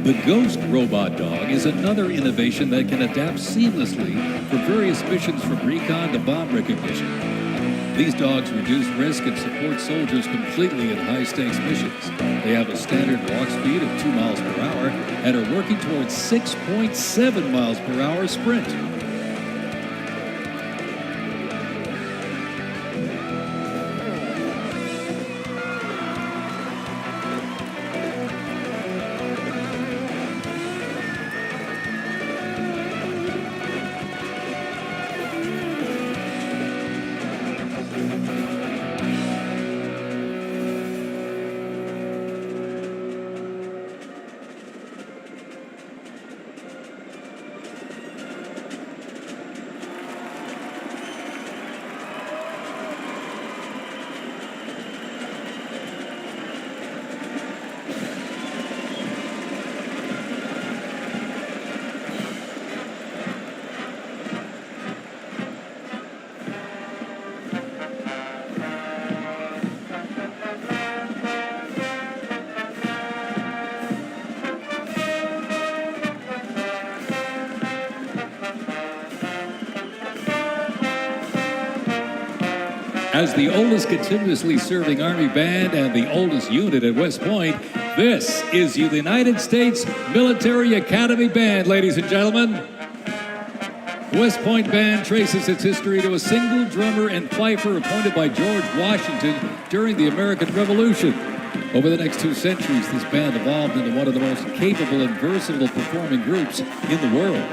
The Ghost Robot Dog is another innovation that can adapt seamlessly for various missions from recon to bomb recognition. These dogs reduce risk and support soldiers completely in high-stakes missions. They have a standard walk speed of 2 miles per hour and are working towards 6.7 miles per hour sprint. As the oldest continuously serving Army band and the oldest unit at West Point, this is the United States Military Academy Band, ladies and gentlemen. The West Point Band traces its history to a single drummer and fifer appointed by George Washington during the American Revolution. Over the next 2 centuries, this band evolved into one of the most capable and versatile performing groups in the world.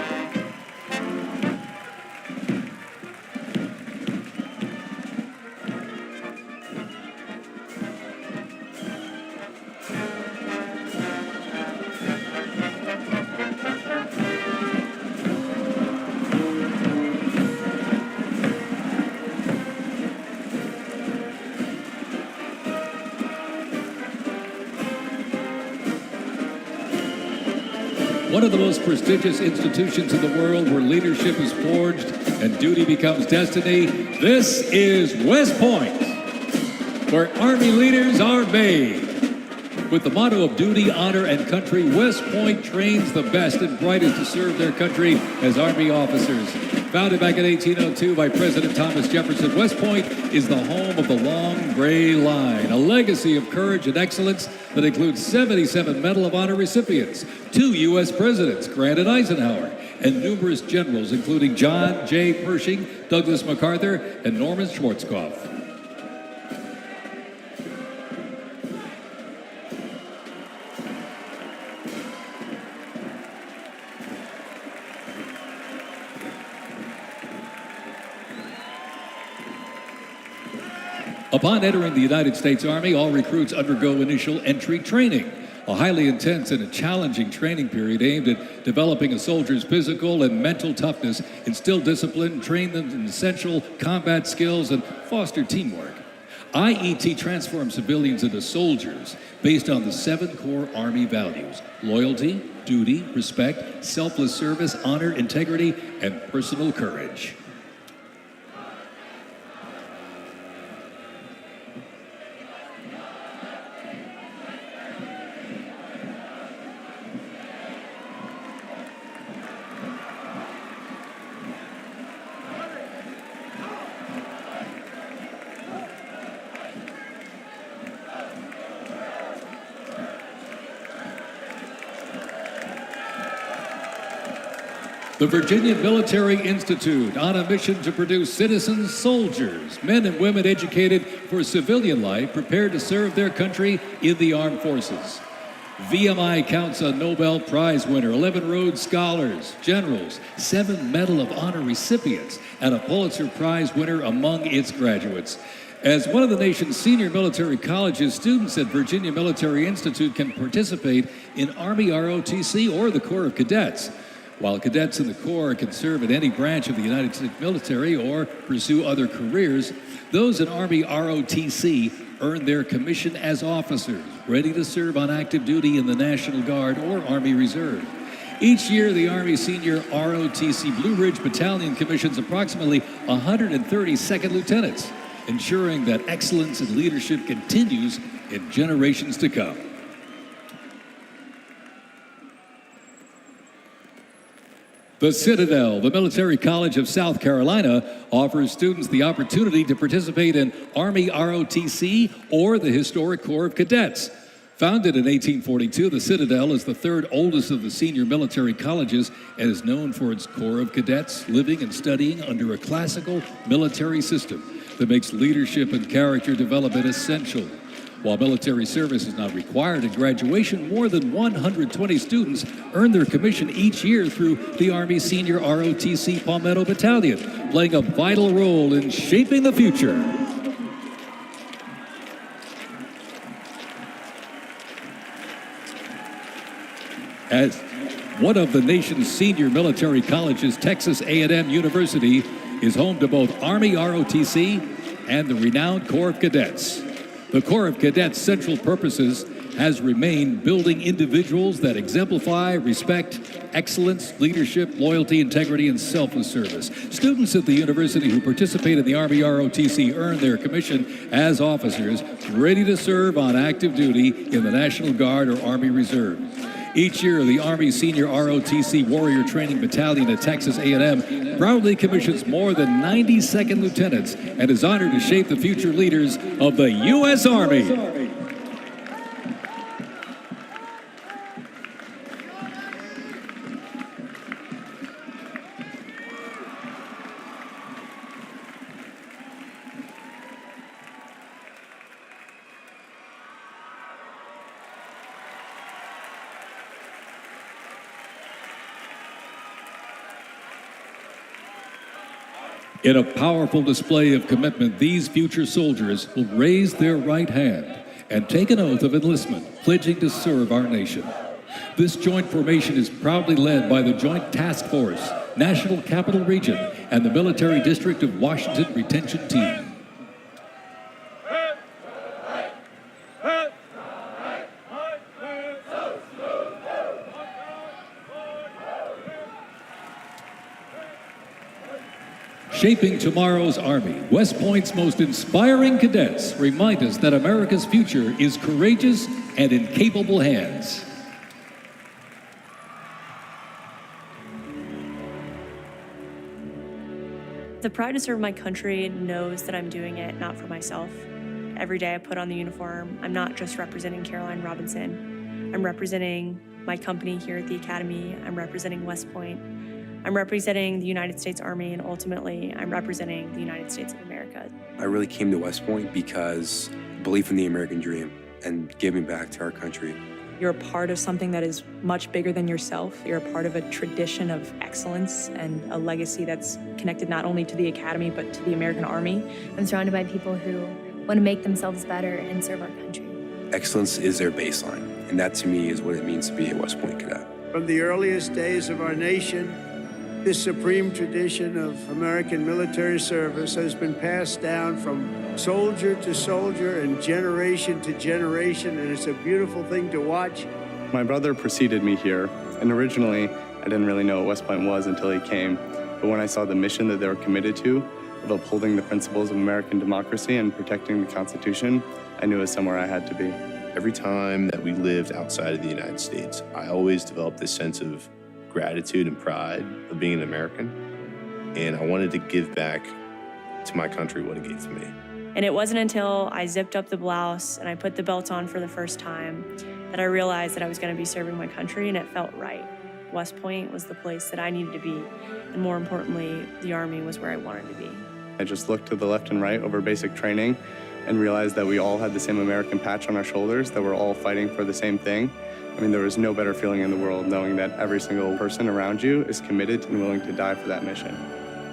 one of the most prestigious institutions in the world where leadership is forged and duty becomes destiny. This is West Point, where Army leaders are made. With the motto of duty, honor, and country, West Point trains the best and brightest to serve their country as Army officers. Founded back in 1802 by President Thomas Jefferson, West Point is the home of the Long Gray Line, a legacy of courage and excellence that includes 77 Medal of Honor recipients, 2 U.S. presidents, Grant and Eisenhower, and numerous generals, including John J. Pershing, Douglas MacArthur, and Norman Schwarzkopf. Upon entering the United States Army, all recruits undergo initial entry training, a highly intense and a challenging training period aimed at developing a soldier's physical and mental toughness, instill discipline, train them in essential combat skills, and foster teamwork. IET transforms civilians into soldiers based on the 7 core Army values: loyalty, duty, respect, selfless service, honor, integrity, and personal courage. The Virginia Military Institute, on a mission to produce citizen soldiers, men and women educated for civilian life, prepared to serve their country in the armed forces. VMI counts a Nobel Prize winner, 11 Rhodes Scholars, generals, 7 Medal of Honor recipients, and a Pulitzer Prize winner among its graduates. As one of the nation's senior military colleges, students at Virginia Military Institute can participate in Army ROTC or the Corps of Cadets. While cadets in the Corps can serve in any branch of the United States military or pursue other careers, those in Army ROTC earn their commission as officers, ready to serve on active duty in the National Guard or Army Reserve. Each year, the Army Senior ROTC Blue Ridge Battalion commissions approximately 130 second lieutenants, ensuring that excellence in leadership continues in generations to come. The Citadel, the Military College of South Carolina, offers students the opportunity to participate in Army ROTC or the Historic Corps of Cadets. Founded in 1842, the Citadel is the 3rd oldest of the senior military colleges and is known for its Corps of Cadets living and studying under a classical military system that makes leadership and character development essential. While military service is not required at graduation, more than 120 students earn their commission each year through the Army Senior ROTC Palmetto Battalion, playing a vital role in shaping the future. As one of the nation's senior military colleges, Texas A&M University is home to both Army ROTC and the renowned Corps of Cadets. The Corps of Cadets' central purposes has remained building individuals that exemplify respect, excellence, leadership, loyalty, integrity, and selfless service. Students at the university who participate in the Army ROTC earn their commission as officers ready to serve on active duty in the National Guard or Army Reserve. Each year, the Army Senior ROTC Warrior Training Battalion at Texas A&M proudly commissions more than 90 second lieutenants and is honored to shape the future leaders of the U.S. Army. In a powerful display of commitment, these future soldiers will raise their right hand and take an oath of enlistment, pledging to serve our nation. This joint formation is proudly led by the Joint Task Force, National Capital Region, and the Military District of Washington Retention Team. Shaping tomorrow's Army, West Point's most inspiring cadets remind us that America's future is courageous and in capable hands. The pride to serve my country knows that I'm doing it not for myself. Every day I put on the uniform, I'm not just representing Caroline Robinson. I'm representing my company here at the Academy. I'm representing West Point. I'm representing the United States Army, and ultimately, I'm representing the United States of America. I really came to West Point because belief in the American dream and giving back to our country. You're a part of something that is much bigger than yourself. You're a part of a tradition of excellence and a legacy that's connected not only to the Academy, but to the American Army. I'm surrounded by people who want to make themselves better and serve our country. Excellence is their baseline, and that to me is what it means to be a West Point cadet. From the earliest days of our nation, this supreme tradition of American military service has been passed down from soldier to soldier and generation to generation, and it's a beautiful thing to watch. My brother preceded me here, and originally I didn't really know what West Point was until he came. But when I saw the mission that they were committed to, of upholding the principles of American democracy and protecting the Constitution, I knew it was somewhere I had to be. Every time that we lived outside of the United States, I always developed this sense of gratitude and pride of being an American, and I wanted to give back to my country what it gave to me. And it wasn't until I zipped up the blouse and I put the belt on for the first time that I realized that I was going to be serving my country, and it felt right. West Point was the place that I needed to be, and more importantly, the Army was where I wanted to be. I just looked to the left and right over basic training and realized that we all had the same American patch on our shoulders, that we're all fighting for the same thing. I mean, there was no better feeling in the world knowing that every single person around you is committed and willing to die for that mission.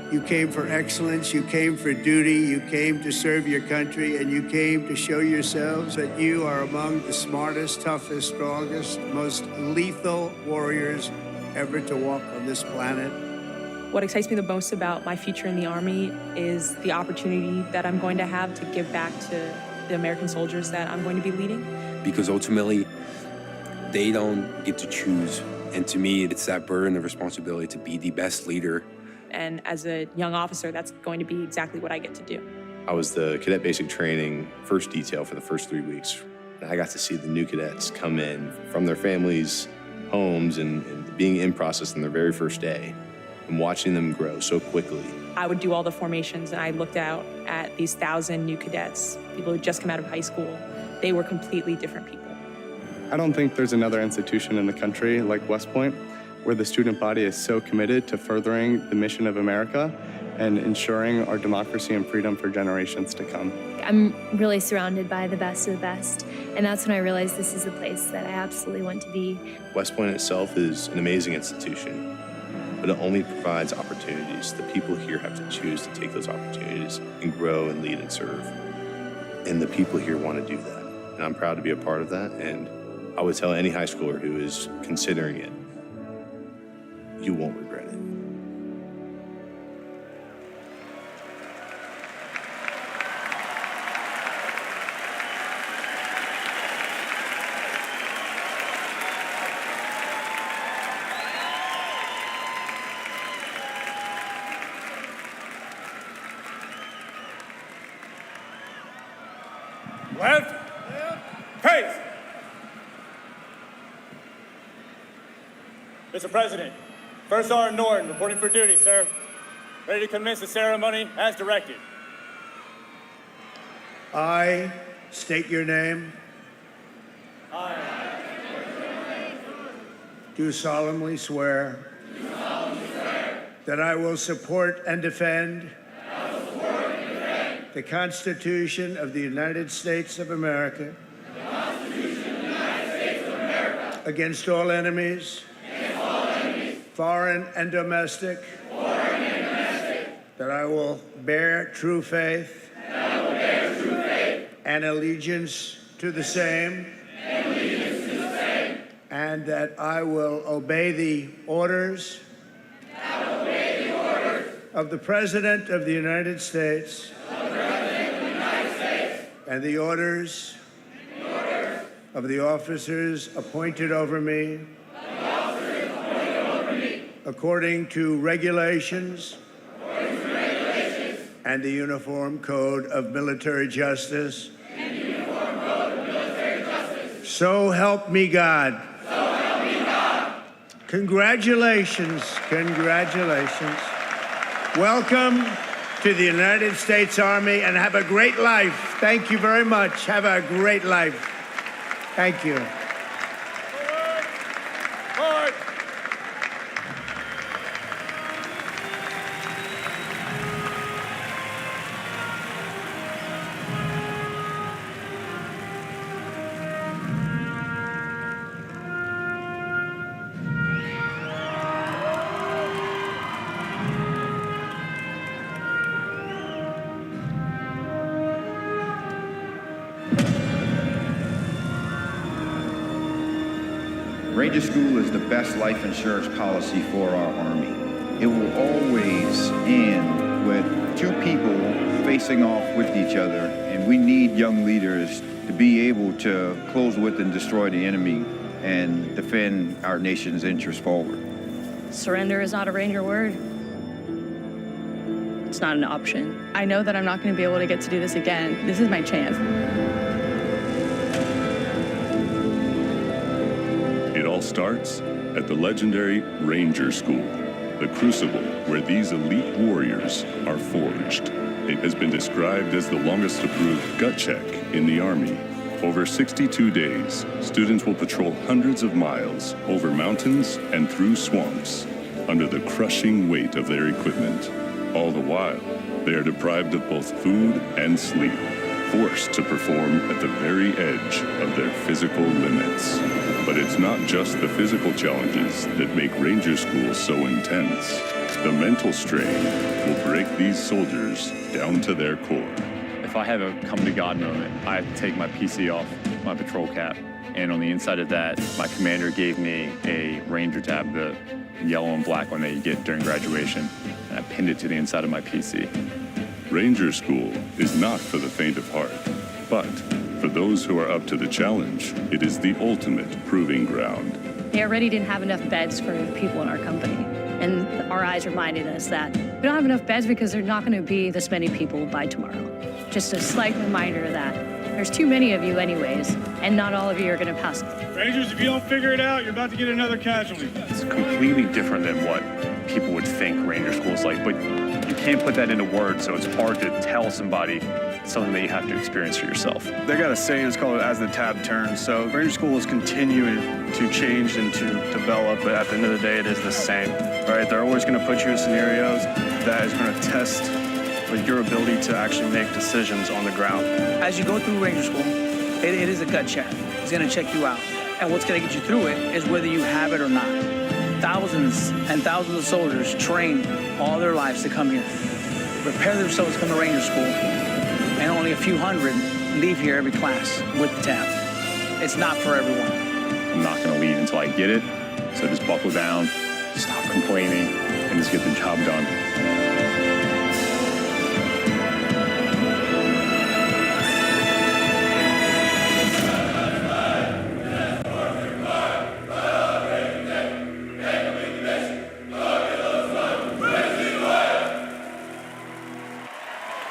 You came for excellence, you came for duty, you came to serve your country, and you came to show yourselves that you are among the smartest, toughest, strongest, most lethal warriors ever to walk on this planet. What excites me the most about my future in the Army is the opportunity that I'm going to have to give back to the American soldiers that I'm going to be leading. Because ultimately, they don't get to choose. And to me, it's that burden of responsibility to be the best leader. And as a young officer, that's going to be exactly what I get to do. I was the cadet basic training first detail for the first 3 weeks. And I got to see the new cadets come in from their families' homes and being in process on their very first day and watching them grow so quickly. I would do all the formations, and I looked out at these 1,000 new cadets, people who just come out of high school. They were completely different people. I don't think there's another institution in the country like West Point where the student body is so committed to furthering the mission of America and ensuring our democracy and freedom for generations to come. I'm really surrounded by the best of the best, and that's when I realized this is a place that I absolutely want to be. West Point itself is an amazing institution, but it only provides opportunities. The people here have to choose to take those opportunities and grow and lead and serve. And the people here want to do that. And I'm proud to be a part of that. And I would tell any high schooler who is considering it, you won't regret it. Left. Face. Mr. President, First Sergeant Norton reporting for duty, sir. Ready to commence the ceremony as directed. I state your name. Do solemnly swear that I will support and defend the Constitution of the United States of America against all enemies, foreign and domestic, that I will bear true faith and allegiance to the same, and that I will obey the orders of the President of the United States and the orders of the officers appointed over me according to regulations and the Uniform Code of Military Justice. So help me God. So help me God. Congratulations, congratulations. Welcome to the United States Army and have a great life. Thank you very much. Have a great life. Thank you. Ranger School is the best life insurance policy for our Army. It will always end with two people facing off with each other, and we need young leaders to be able to close with and destroy the enemy and defend our nation's interests forward. Surrender is not a Ranger word. It's not an option. I know that I'm not going to be able to get to do this again. This is my chance. It all starts at the legendary Ranger School, the crucible where these elite warriors are forged. It has been described as the longest approved gut check in the Army. Over 62 days, students will patrol hundreds of miles over mountains and through swamps under the crushing weight of their equipment. All the while, they are deprived of both food and sleep, forced to perform at the very edge of their physical limits. But it's not just the physical challenges that make Ranger School so intense. The mental strain will break these soldiers down to their core. If I have a come to God moment, I have to take my PC off my patrol cap. And on the inside of that, my commander gave me a Ranger tab, the yellow and black one that you get during graduation. And I pinned it to the inside of my PC. Ranger School is not for the faint of heart, but for those who are up to the challenge, it is the ultimate proving ground. They already didn't have enough beds for people in our company. And our eyes reminded us that we don't have enough beds because there's not going to be this many people by tomorrow. Just a slight reminder that there's too many of you anyways, and not all of you are going to pass. Rangers, if you don't figure it out, you're about to get another casualty. It's completely different than what people would think Ranger School is like, but you can't put that into words, so it's hard to tell somebody something that you have to experience for yourself. They got a saying, it's called as the tab turns. So Ranger School is continuing to change and to develop, but at the end of the day, it is the same, right? They're always going to put you in scenarios that is going to test your ability to actually make decisions on the ground. As you go through Ranger School, it is a gut check. It's going to check you out. And what's going to get you through it is whether you have it or not. Thousands and thousands of soldiers train all their lives to come here, prepare themselves to come to Ranger School, and only a few hundred leave here every class with the tab. It's not for everyone. I'm not going to leave until I get it, so just buckle down, stop complaining, and just get the job done.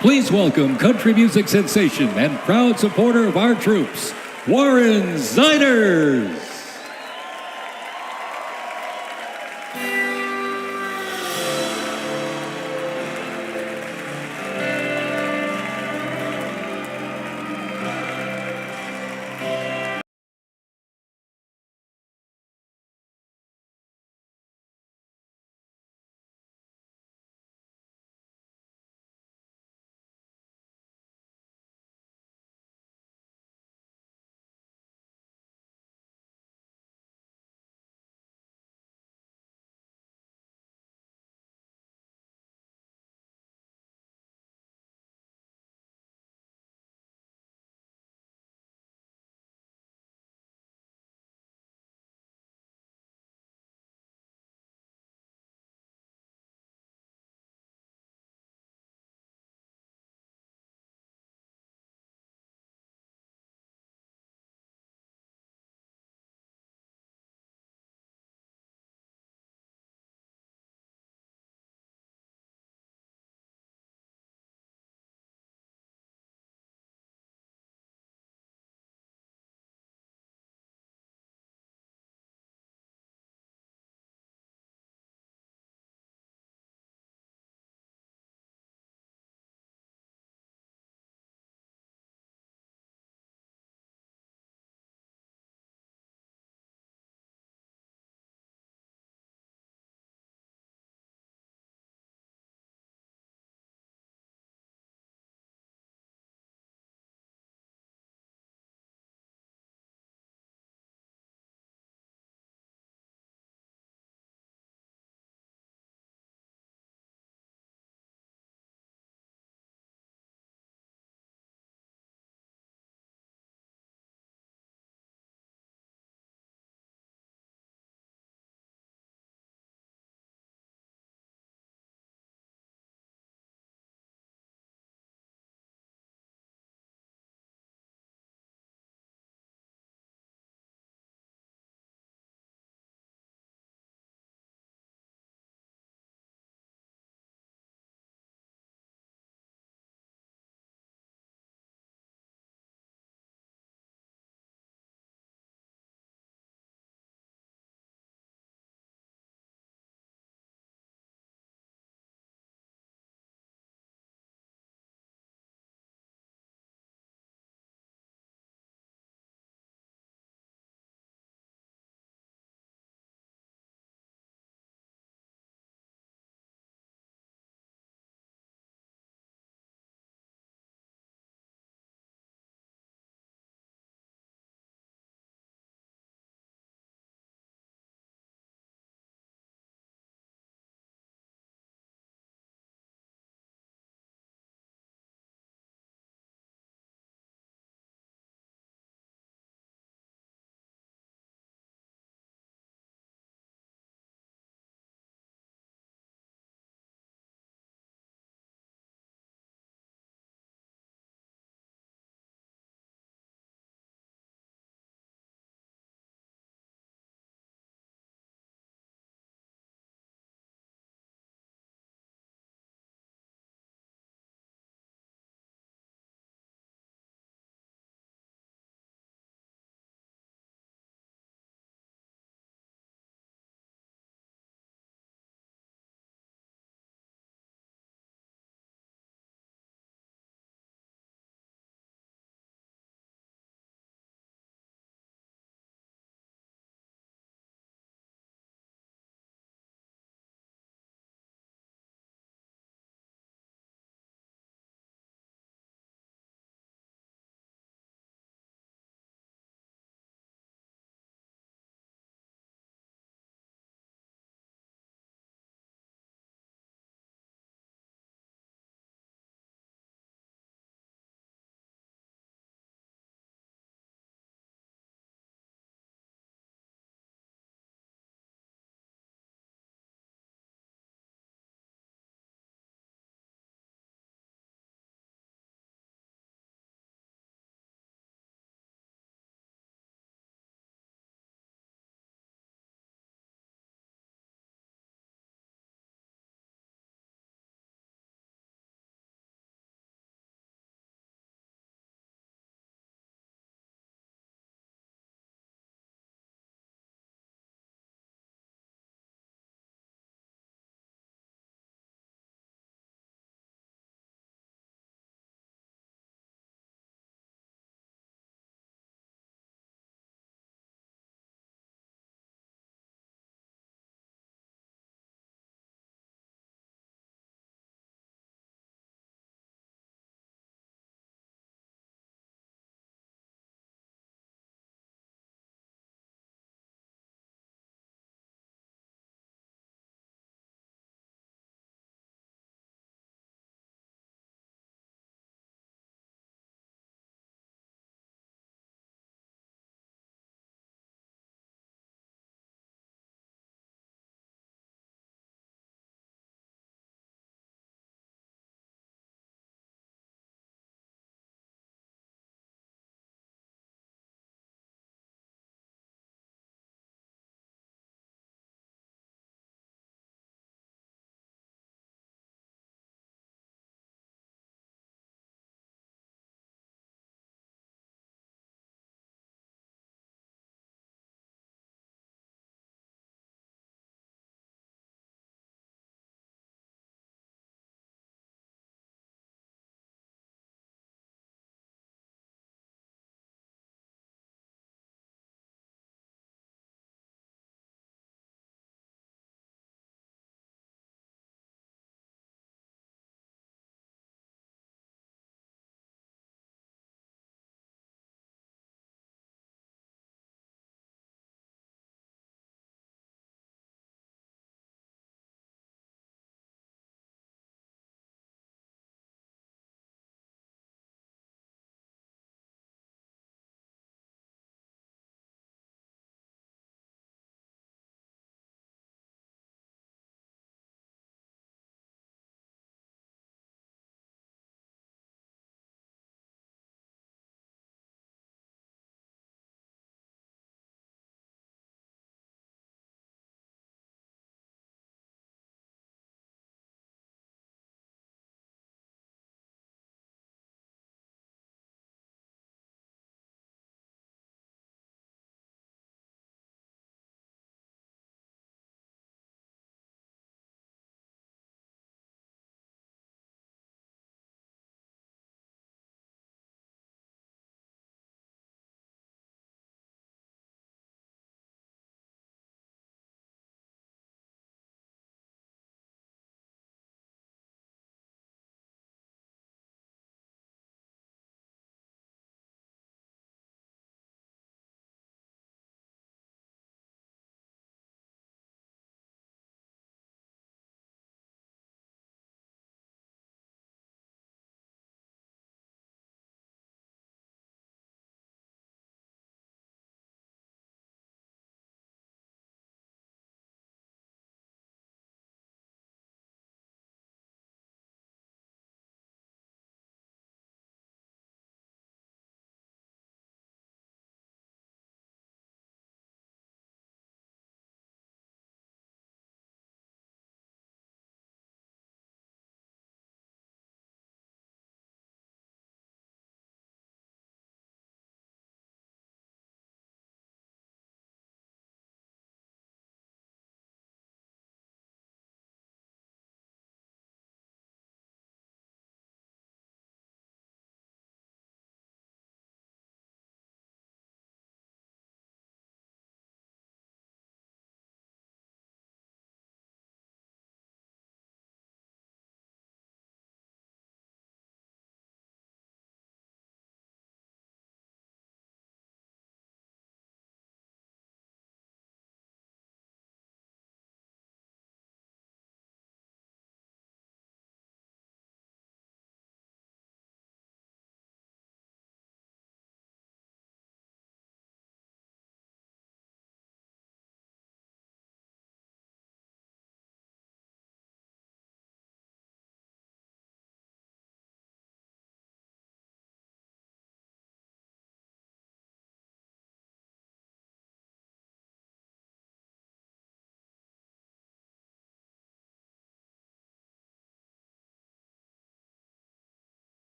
Please welcome country music sensation and proud supporter of our troops, Warren Ziders.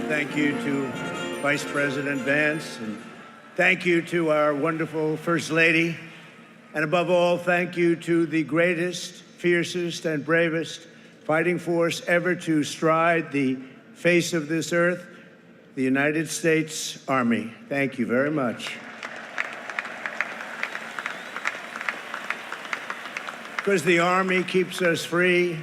Thank you to Vice President Vance, and thank you to our wonderful First Lady. And above all, thank you to the greatest, fiercest, and bravest fighting force ever to stride the face of this earth, the United States Army. Thank you very much. Because the Army keeps us free,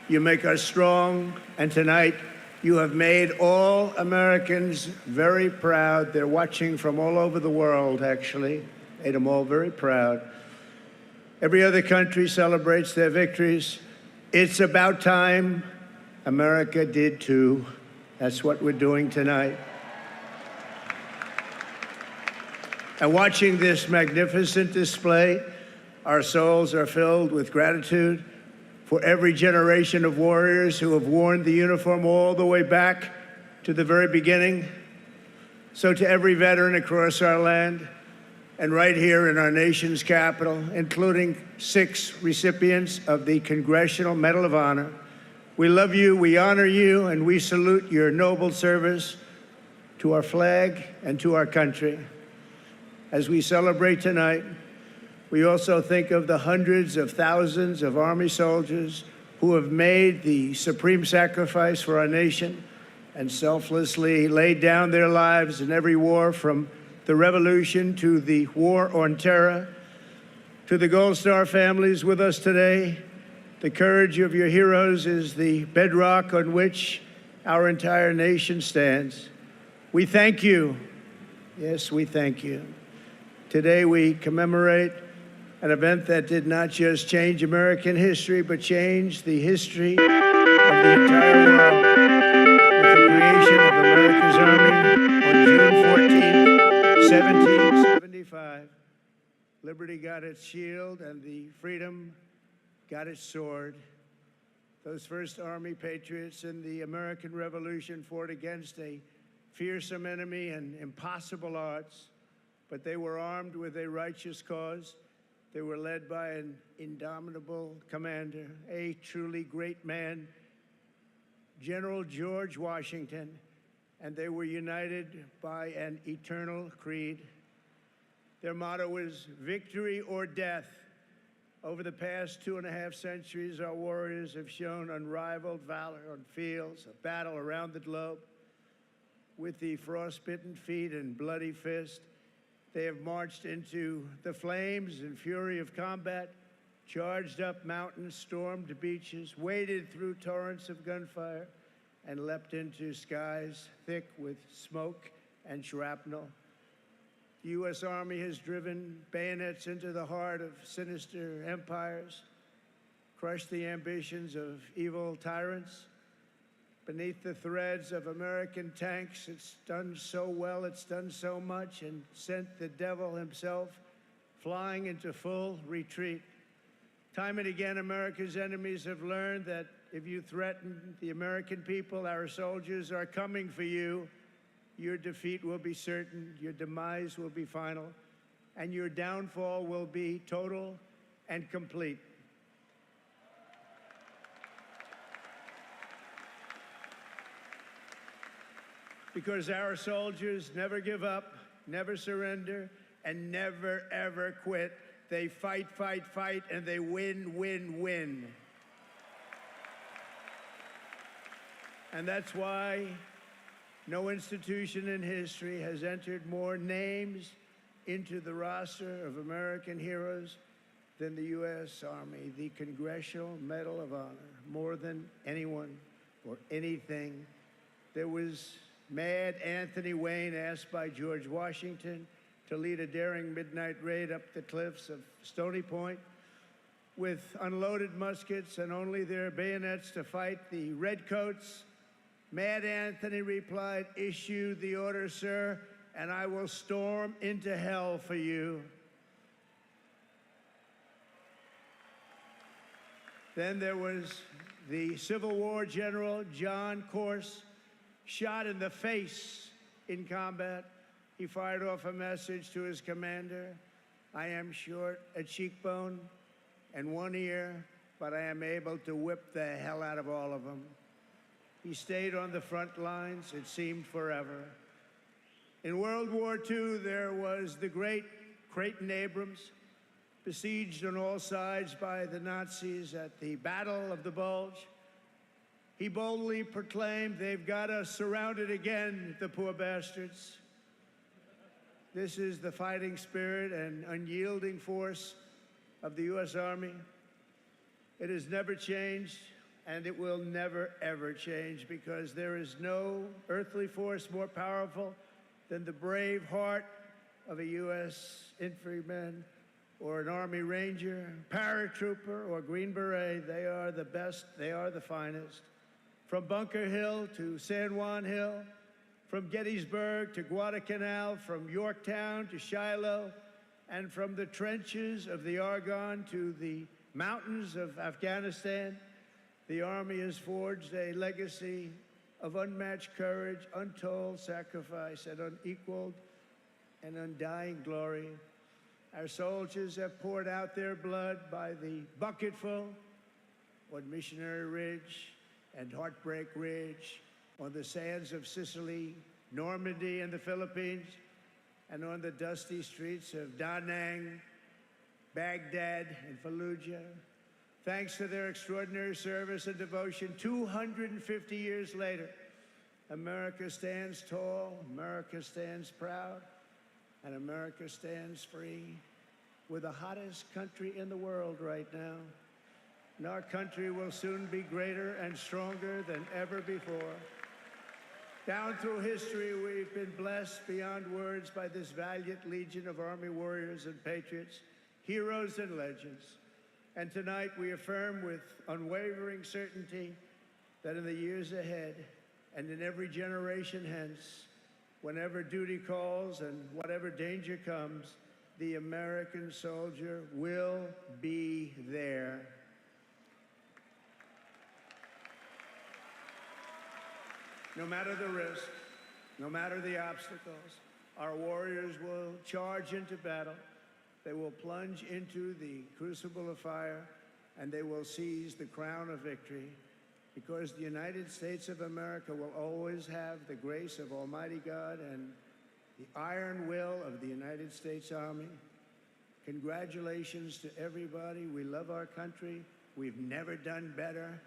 you make us strong, and tonight you have made all Americans very proud. They're watching from all over the world, actually. Made them all very proud. Every other country celebrates their victories. It's about time America did too. That's what we're doing tonight. And watching this magnificent display, our souls are filled with gratitude for every generation of warriors who have worn the uniform all the way back to the very beginning. So to every veteran across our land and right here in our nation's capital, including 6 recipients of the Congressional Medal of Honor, we love you, we honor you, and we salute your noble service to our flag and to our country. As we celebrate tonight, we also think of the hundreds of thousands of Army soldiers who have made the supreme sacrifice for our nation and selflessly laid down their lives in every war, from the Revolution to the War on Terror. To the Gold Star families with us today, the courage of your heroes is the bedrock on which our entire nation stands. We thank you. Yes, we thank you. Today we commemorate an event that did not just change American history, but changed the history of the entire world with the creation of America's Army on June 14, 1775. Liberty got its shield and the freedom got its sword. Those first Army patriots in the American Revolution fought against a fearsome enemy and impossible odds, but they were armed with a righteous cause. They were led by an indomitable commander, a truly great man, General George Washington, and they were united by an eternal creed. Their motto was victory or death. Over the past 2.5 centuries, our warriors have shown unrivaled valor on fields of battle around the globe. With the frostbitten feet and bloody fist, they have marched into the flames and fury of combat, charged up mountains, stormed beaches, waded through torrents of gunfire, and leapt into skies thick with smoke and shrapnel. The U.S. Army has driven bayonets into the heart of sinister empires, crushed the ambitions of evil tyrants. Beneath the threads of American tanks, it's done so well, it's done so much, and sent the devil himself flying into full retreat. Time and again, America's enemies have learned that if you threaten the American people, our soldiers are coming for you. Your defeat will be certain, your demise will be final, and your downfall will be total and complete. Because our soldiers never give up, never surrender, and never, ever quit. They fight, fight, fight, and they win, win, win. And that's why no institution in history has entered more names into the roster of American heroes than the U.S. Army, the Congressional Medal of Honor, more than anyone or anything. There was Mad Anthony Wayne, asked by George Washington to lead a daring midnight raid up the cliffs of Stony Point with unloaded muskets and only their bayonets to fight the redcoats. Mad Anthony replied, "Issue the order, sir, and I will storm into hell for you." Then there was the Civil War general, John Corse, shot in the face in combat. He fired off a message to his commander: "I am short a cheekbone and one ear, but I am able to whip the hell out of all of them." He stayed on the front lines, it seemed forever. In World War II, there was the great Creighton Abrams, besieged on all sides by the Nazis at the Battle of the Bulge. He boldly proclaimed, "They've got us surrounded again, the poor bastards." This is the fighting spirit and unyielding force of the U.S. Army. It has never changed, and it will never, ever change, because there is no earthly force more powerful than the brave heart of a U.S. infantryman or an Army Ranger, paratrooper, or Green Beret. They are the best, they are the finest. From Bunker Hill to San Juan Hill, from Gettysburg to Guadalcanal, from Yorktown to Shiloh, and from the trenches of the Argonne to the mountains of Afghanistan, the Army has forged a legacy of unmatched courage, untold sacrifice, and unequaled and undying glory. Our soldiers have poured out their blood by the bucketful on Missionary Ridge and Heartbreak Ridge, on the sands of Sicily, Normandy, and the Philippines, and on the dusty streets of Da Nang, Baghdad, and Fallujah. Thanks to their extraordinary service and devotion, 250 years later, America stands tall, America stands proud, and America stands free. We're the hottest country in the world right now, and our country will soon be greater and stronger than ever before. Down through history, we've been blessed beyond words by this valiant legion of Army warriors and patriots, heroes and legends. And tonight we affirm with unwavering certainty that in the years ahead and in every generation hence, whenever duty calls and whatever danger comes, the American soldier will be there. No matter the risk, no matter the obstacles, our warriors will charge into battle. They will plunge into the crucible of fire, and they will seize the crown of victory, because the United States of America will always have the grace of Almighty God and the iron will of the United States Army. Congratulations to everybody. We love our country. We've never done better.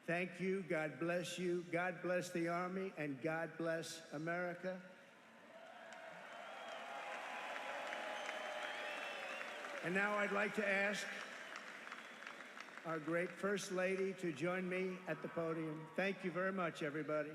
Thank you. God bless you. God bless the Army, and God bless America. And now I'd like to ask our great First Lady to join me at the podium. Thank you very much, everybody.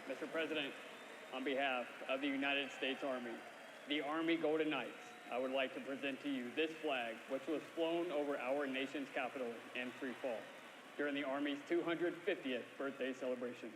Mr. President, on behalf of the United States Army, the Army Golden Knights, I would like to present to you this flag, which was flown over our nation's capital in free fall during the Army's 250th birthday celebration.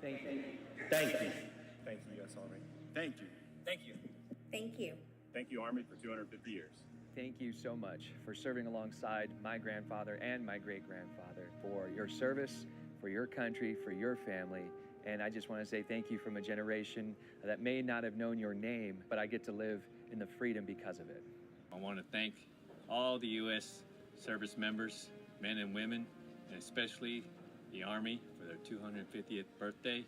Thank you. Thank you. Thank you, U.S. Army. Thank you. Thank you. Thank you. Thank you, Army, for 250 years. Thank you so much for serving alongside my grandfather and my great-grandfather, for your service, for your country, for your family. And I just want to say thank you from a generation that may not have known your name, but I get to live in the freedom because of it. I want to thank all the U.S. service members, men and women, and especially the Army for their 250th birthday.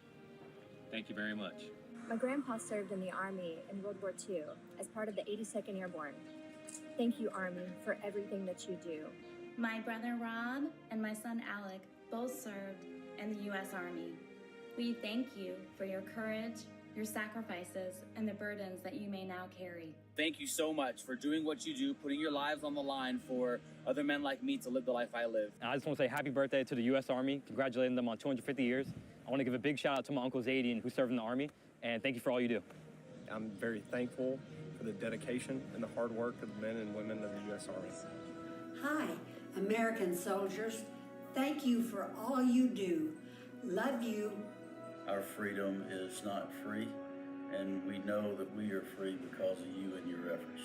Thank you very much. My grandpa served in the Army in World War II as part of the 82nd Airborne. Thank you, Army, for everything that you do. My brother Rob and my son Alec both served in the U.S. Army. We thank you for your courage, your sacrifices, and the burdens that you may now carry. Thank you so much for doing what you do, putting your lives on the line for other men like me to live the life I live. And I just want to say happy birthday to the U.S. Army, congratulating them on 250 years. I want to give a big shout out to my Uncle Zadien, who served in the Army, and thank you for all you do. I'm very thankful for the dedication and the hard work of the men and women of the U.S. Army. Hi, American soldiers. Thank you for all you do. Love you. Our freedom is not free, and we know that we are free because of you and your efforts.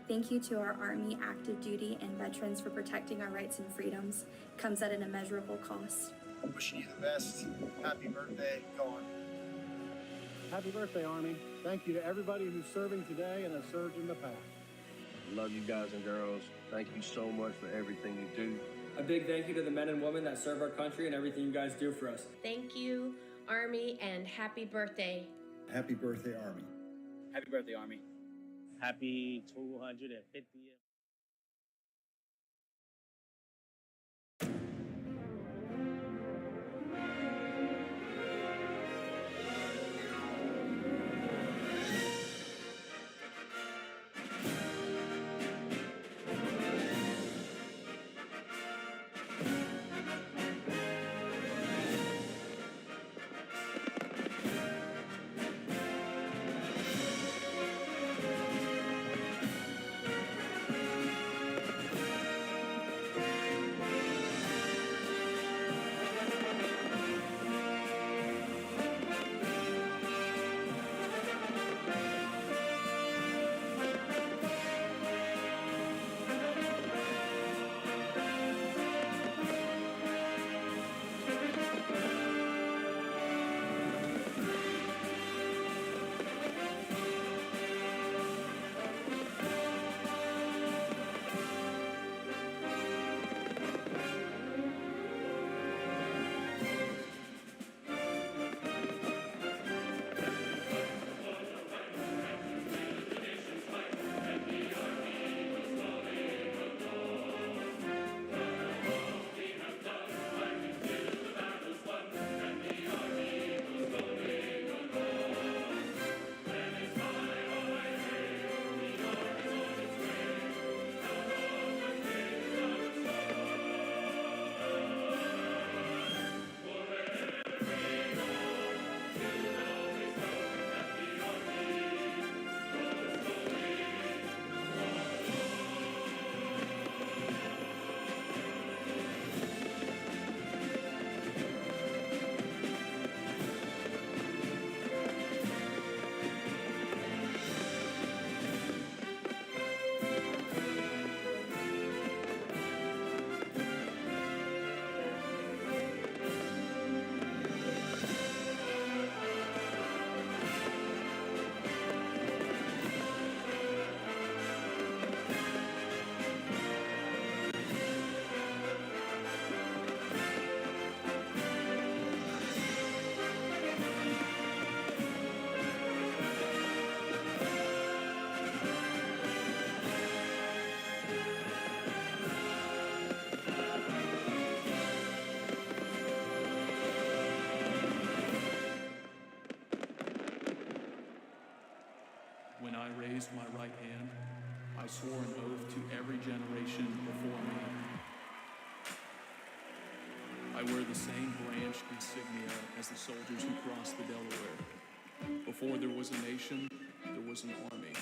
Thank you to our Army active duty and veterans for protecting our rights and freedoms. It comes at an immeasurable cost. I'm wishing you the best. Happy birthday. Go on. Happy birthday, Army. Thank you to everybody who's serving today and has served in the past. Love you guys and girls. Thank you so much for everything you do. A big thank you to the men and women that serve our country and everything you guys do for us. Thank you, Army, and happy birthday. Happy birthday, Army. Happy birthday, Army. Happy 250th. When I raised my right hand, I swore an oath to every generation before me. I wear the same branch insignia as the soldiers who crossed the Delaware. Before there was a nation, there was an army.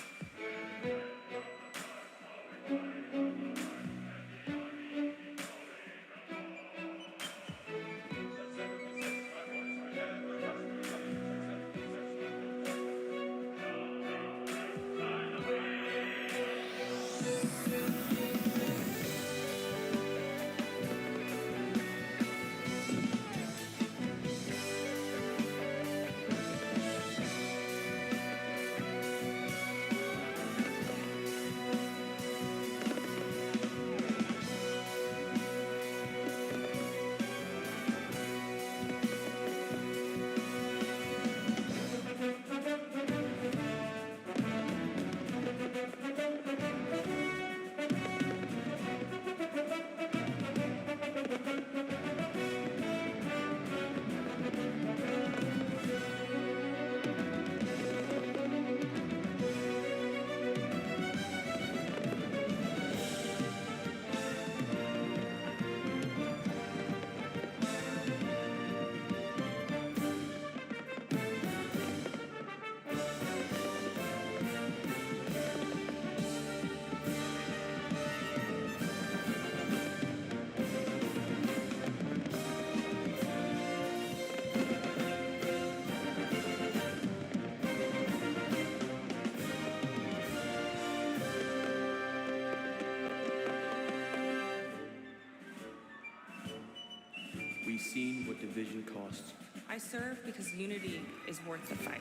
seen what division costs. I serve because unity is worth the fight.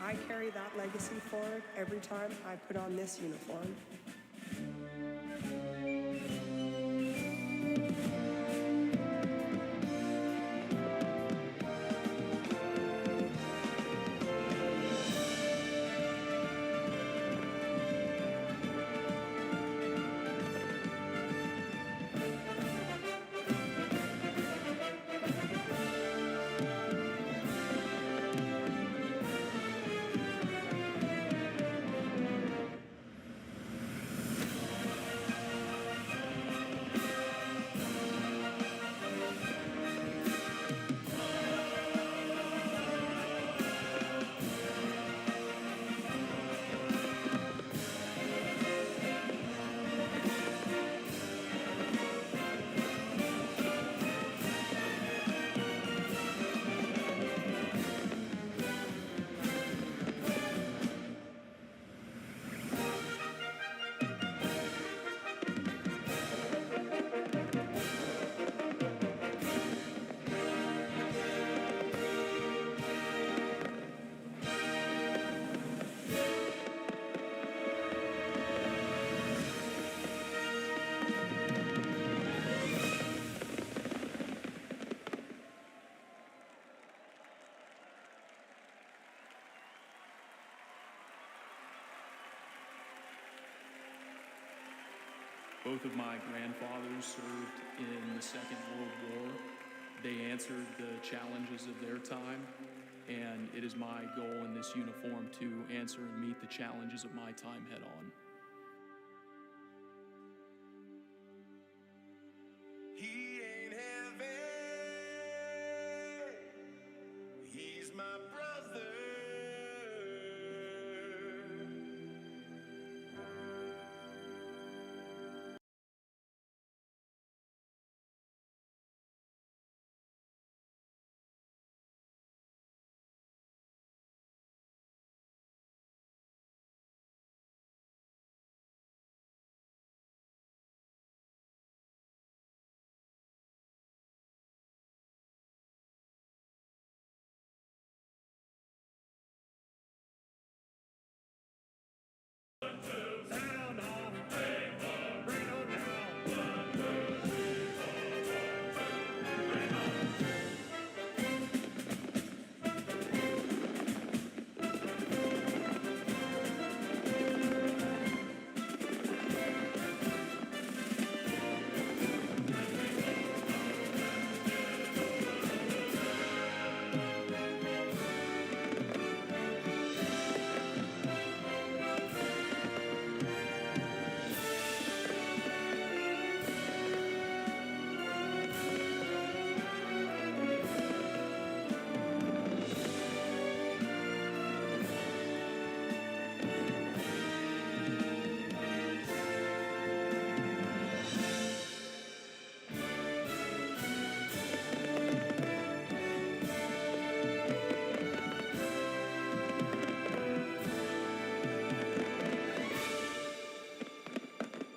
I carry that legacy forward every time I put on this uniform. Both of my grandfathers served in the Second World War. They answered the challenges of their time, and it is my goal in this uniform to answer and meet the challenges of my time head on. He ain't heaven, he's my brother.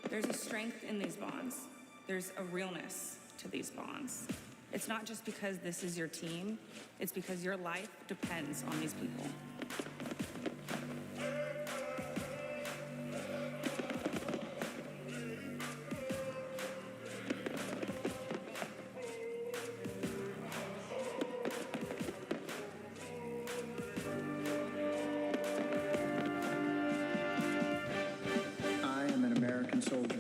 There's a strength in these bonds. There's a realness to these bonds. It's not just because this is your team, it's because your life depends on these people. I am an American soldier.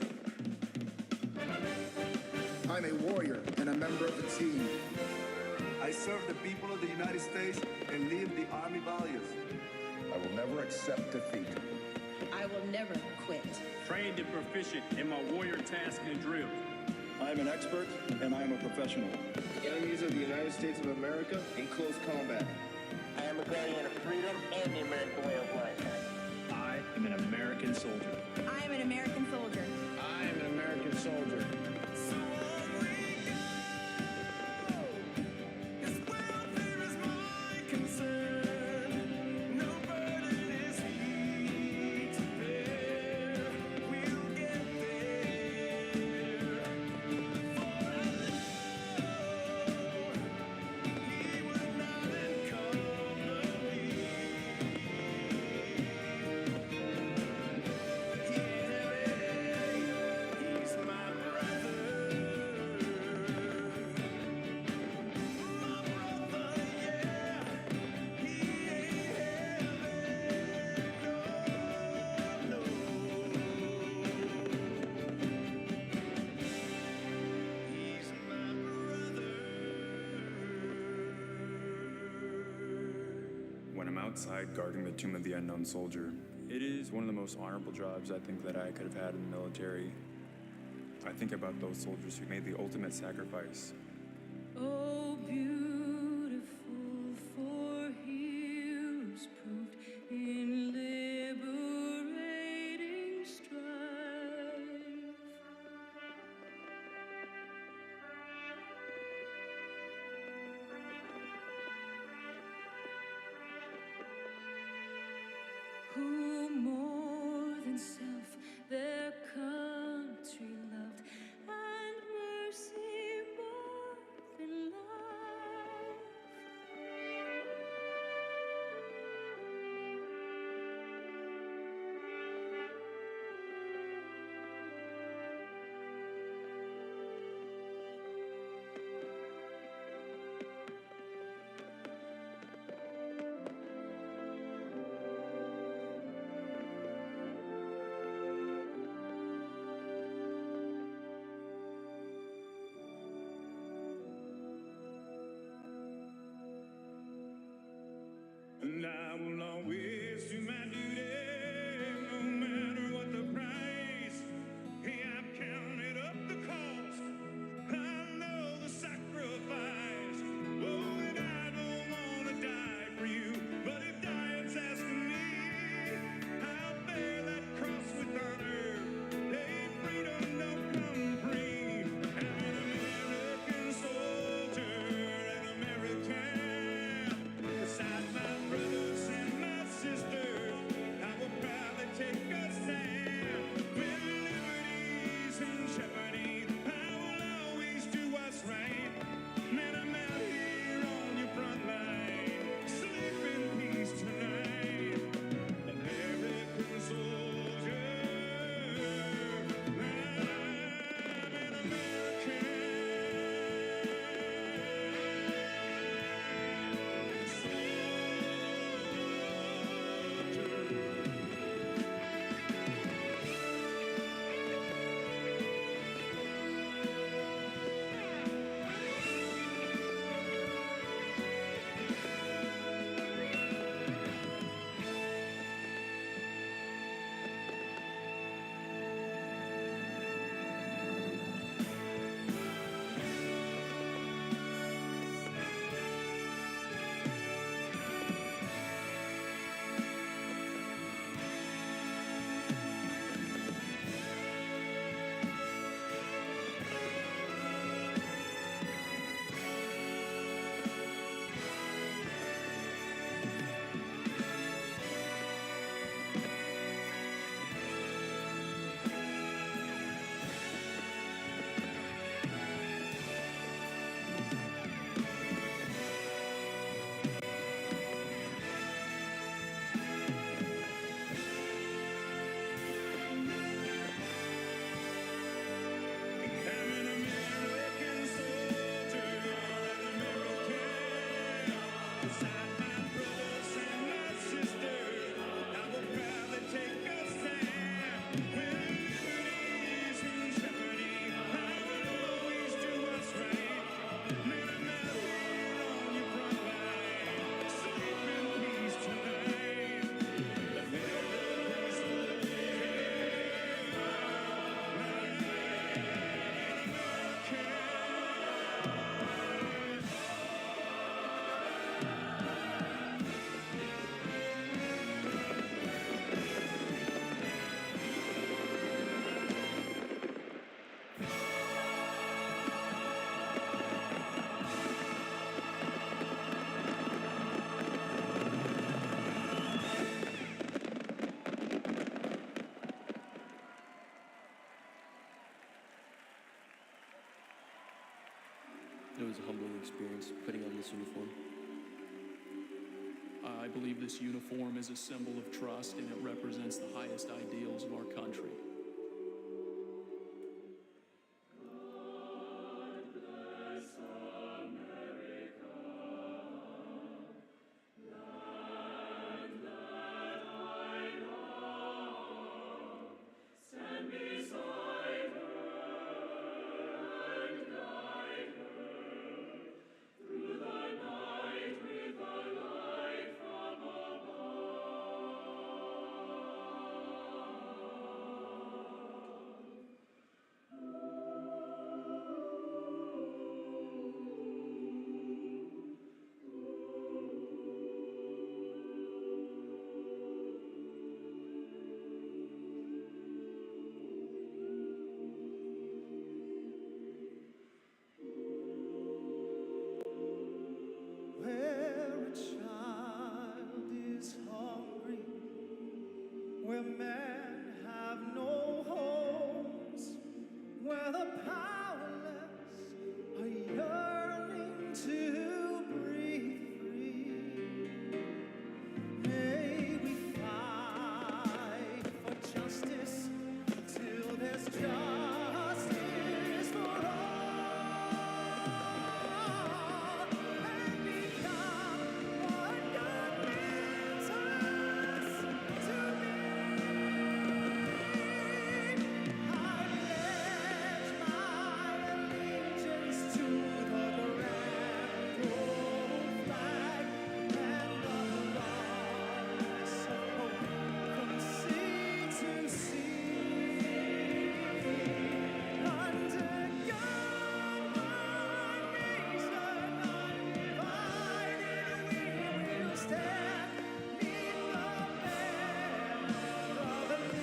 I'm a warrior and a member of the team. I serve the people of the United States and live the Army values. I will never accept defeat. I will never quit. Trained and proficient in my warrior task and drill. I am an expert and I am a professional. Enemies of the United States of America in close combat. I am a guardian of freedom and the American way of life. I am an American soldier. I am an American soldier. I am an American soldier. I'm outside guarding the tomb of the unknown soldier. It is one of the most honorable jobs I think that I could have had in the military. I think about those soldiers who made the ultimate sacrifice. Oh, beautiful for heroes proved in liberating strife. Who more than self their country loved, and mercy more than life. And I will always do my duty, no matter what the price. Hey, I've counted up the cost, I know the sacrifice. Oh, and I don't want to die for you, but if dying's asking me, I'll bear that cross with honor. Hey, freedom don't come free. I'm an American soldier, an American. Beside my brothers and my sisters, I will proudly take a stand. When liberty's in jeopardy, I will always do what's right. Man, I'm out here on your front line. Sleep in peace tonight. American soldier, I'm an American. It was a humbling experience putting on this uniform. I believe this uniform is a symbol of trust, and it represents the highest ideals of our country. Through the night with a light from above. the powerless are yearning to breathe free. May we fight for justice till there's justice for all. And become what God meant us to be. I pledge my allegiance to the grand old flag and the promise of hope from sea to sea. Under God, one nation undivided, we will stand. Neath the banner of liberty.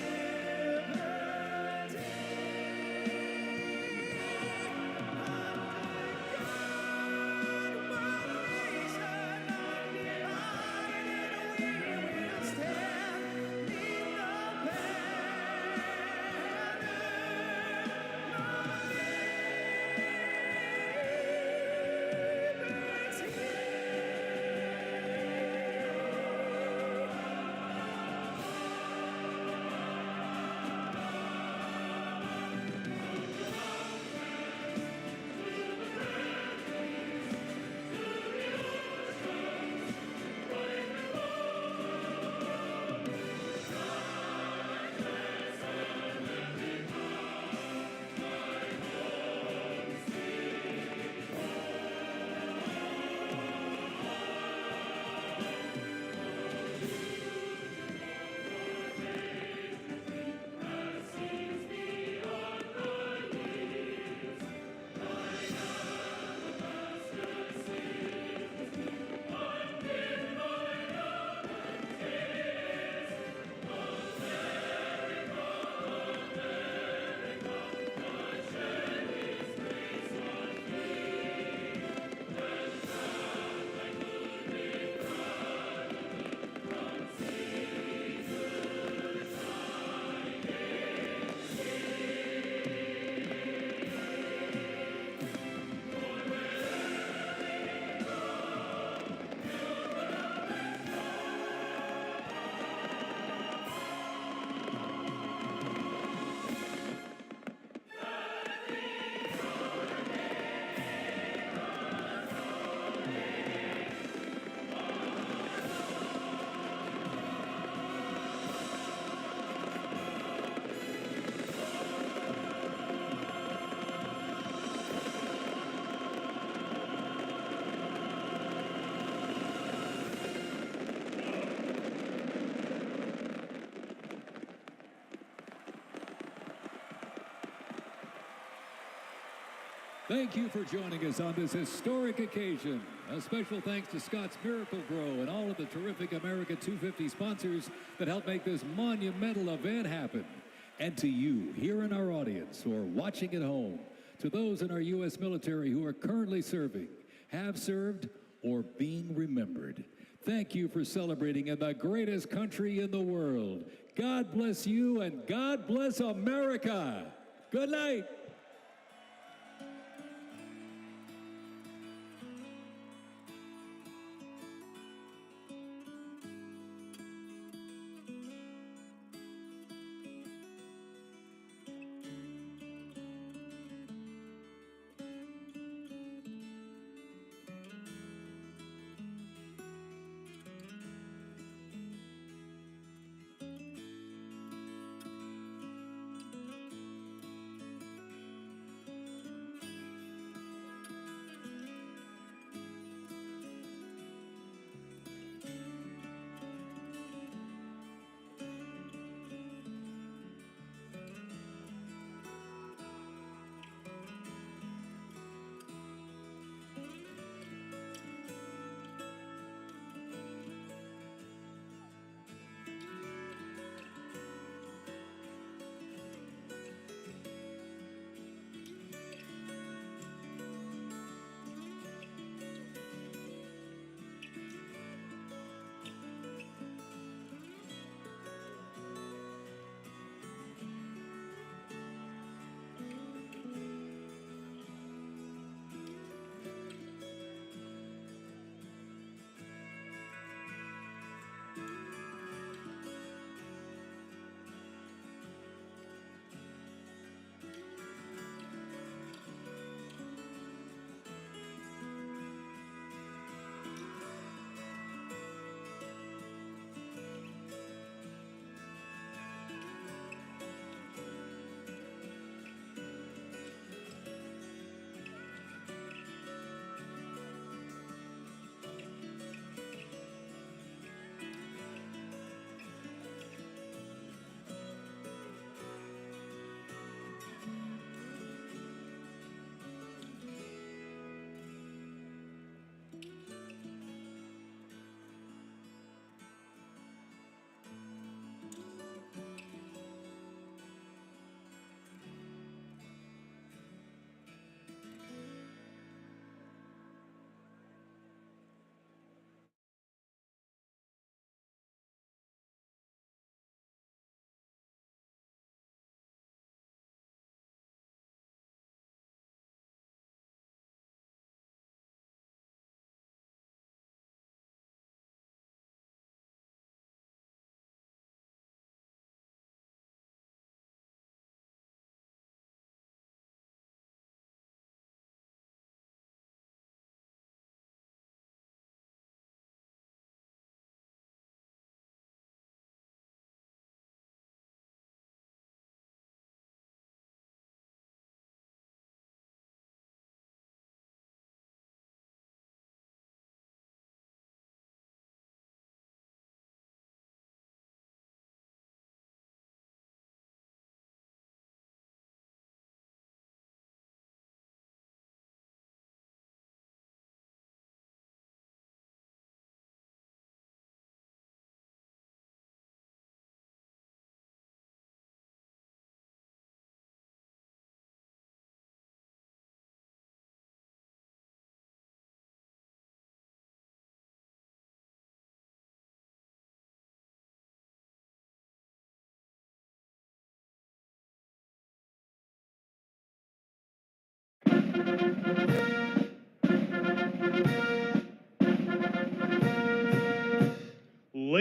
Thank you for joining us on this historic occasion. A special thanks to Scott's Miracle Grow and all of the terrific America 250 sponsors that helped make this monumental event happen. And to you here in our audience or watching at home, to those in our U.S. military who are currently serving, have served, or being remembered. Thank you for celebrating in the greatest country in the world. God bless you and God bless America. Good night.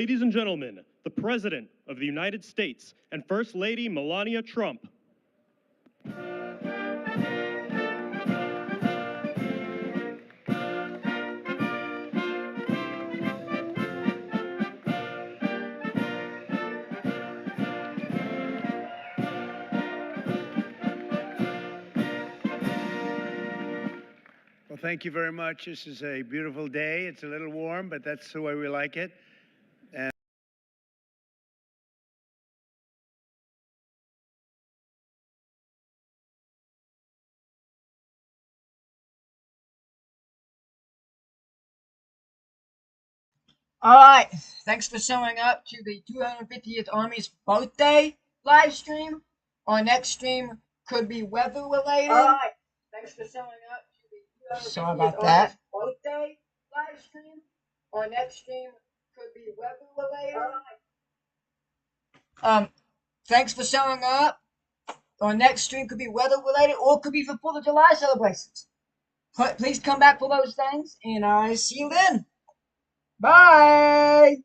Ladies and gentlemen, the President of the United States and First Lady Melania Trump. Well, thank you very much. This is a beautiful day. It's a little warm, but that's the way we like it. And all right, thanks for showing up to the 250th Army's birthday live stream. Our next stream could be weather related. All right, thanks for showing up to the 250th Army's birthday live stream. Our next stream could be weather related. All right. Thanks for showing up. Our next stream could be weather related or could be for 4th of July celebrations. Please come back for those things, and I see you then. Bye.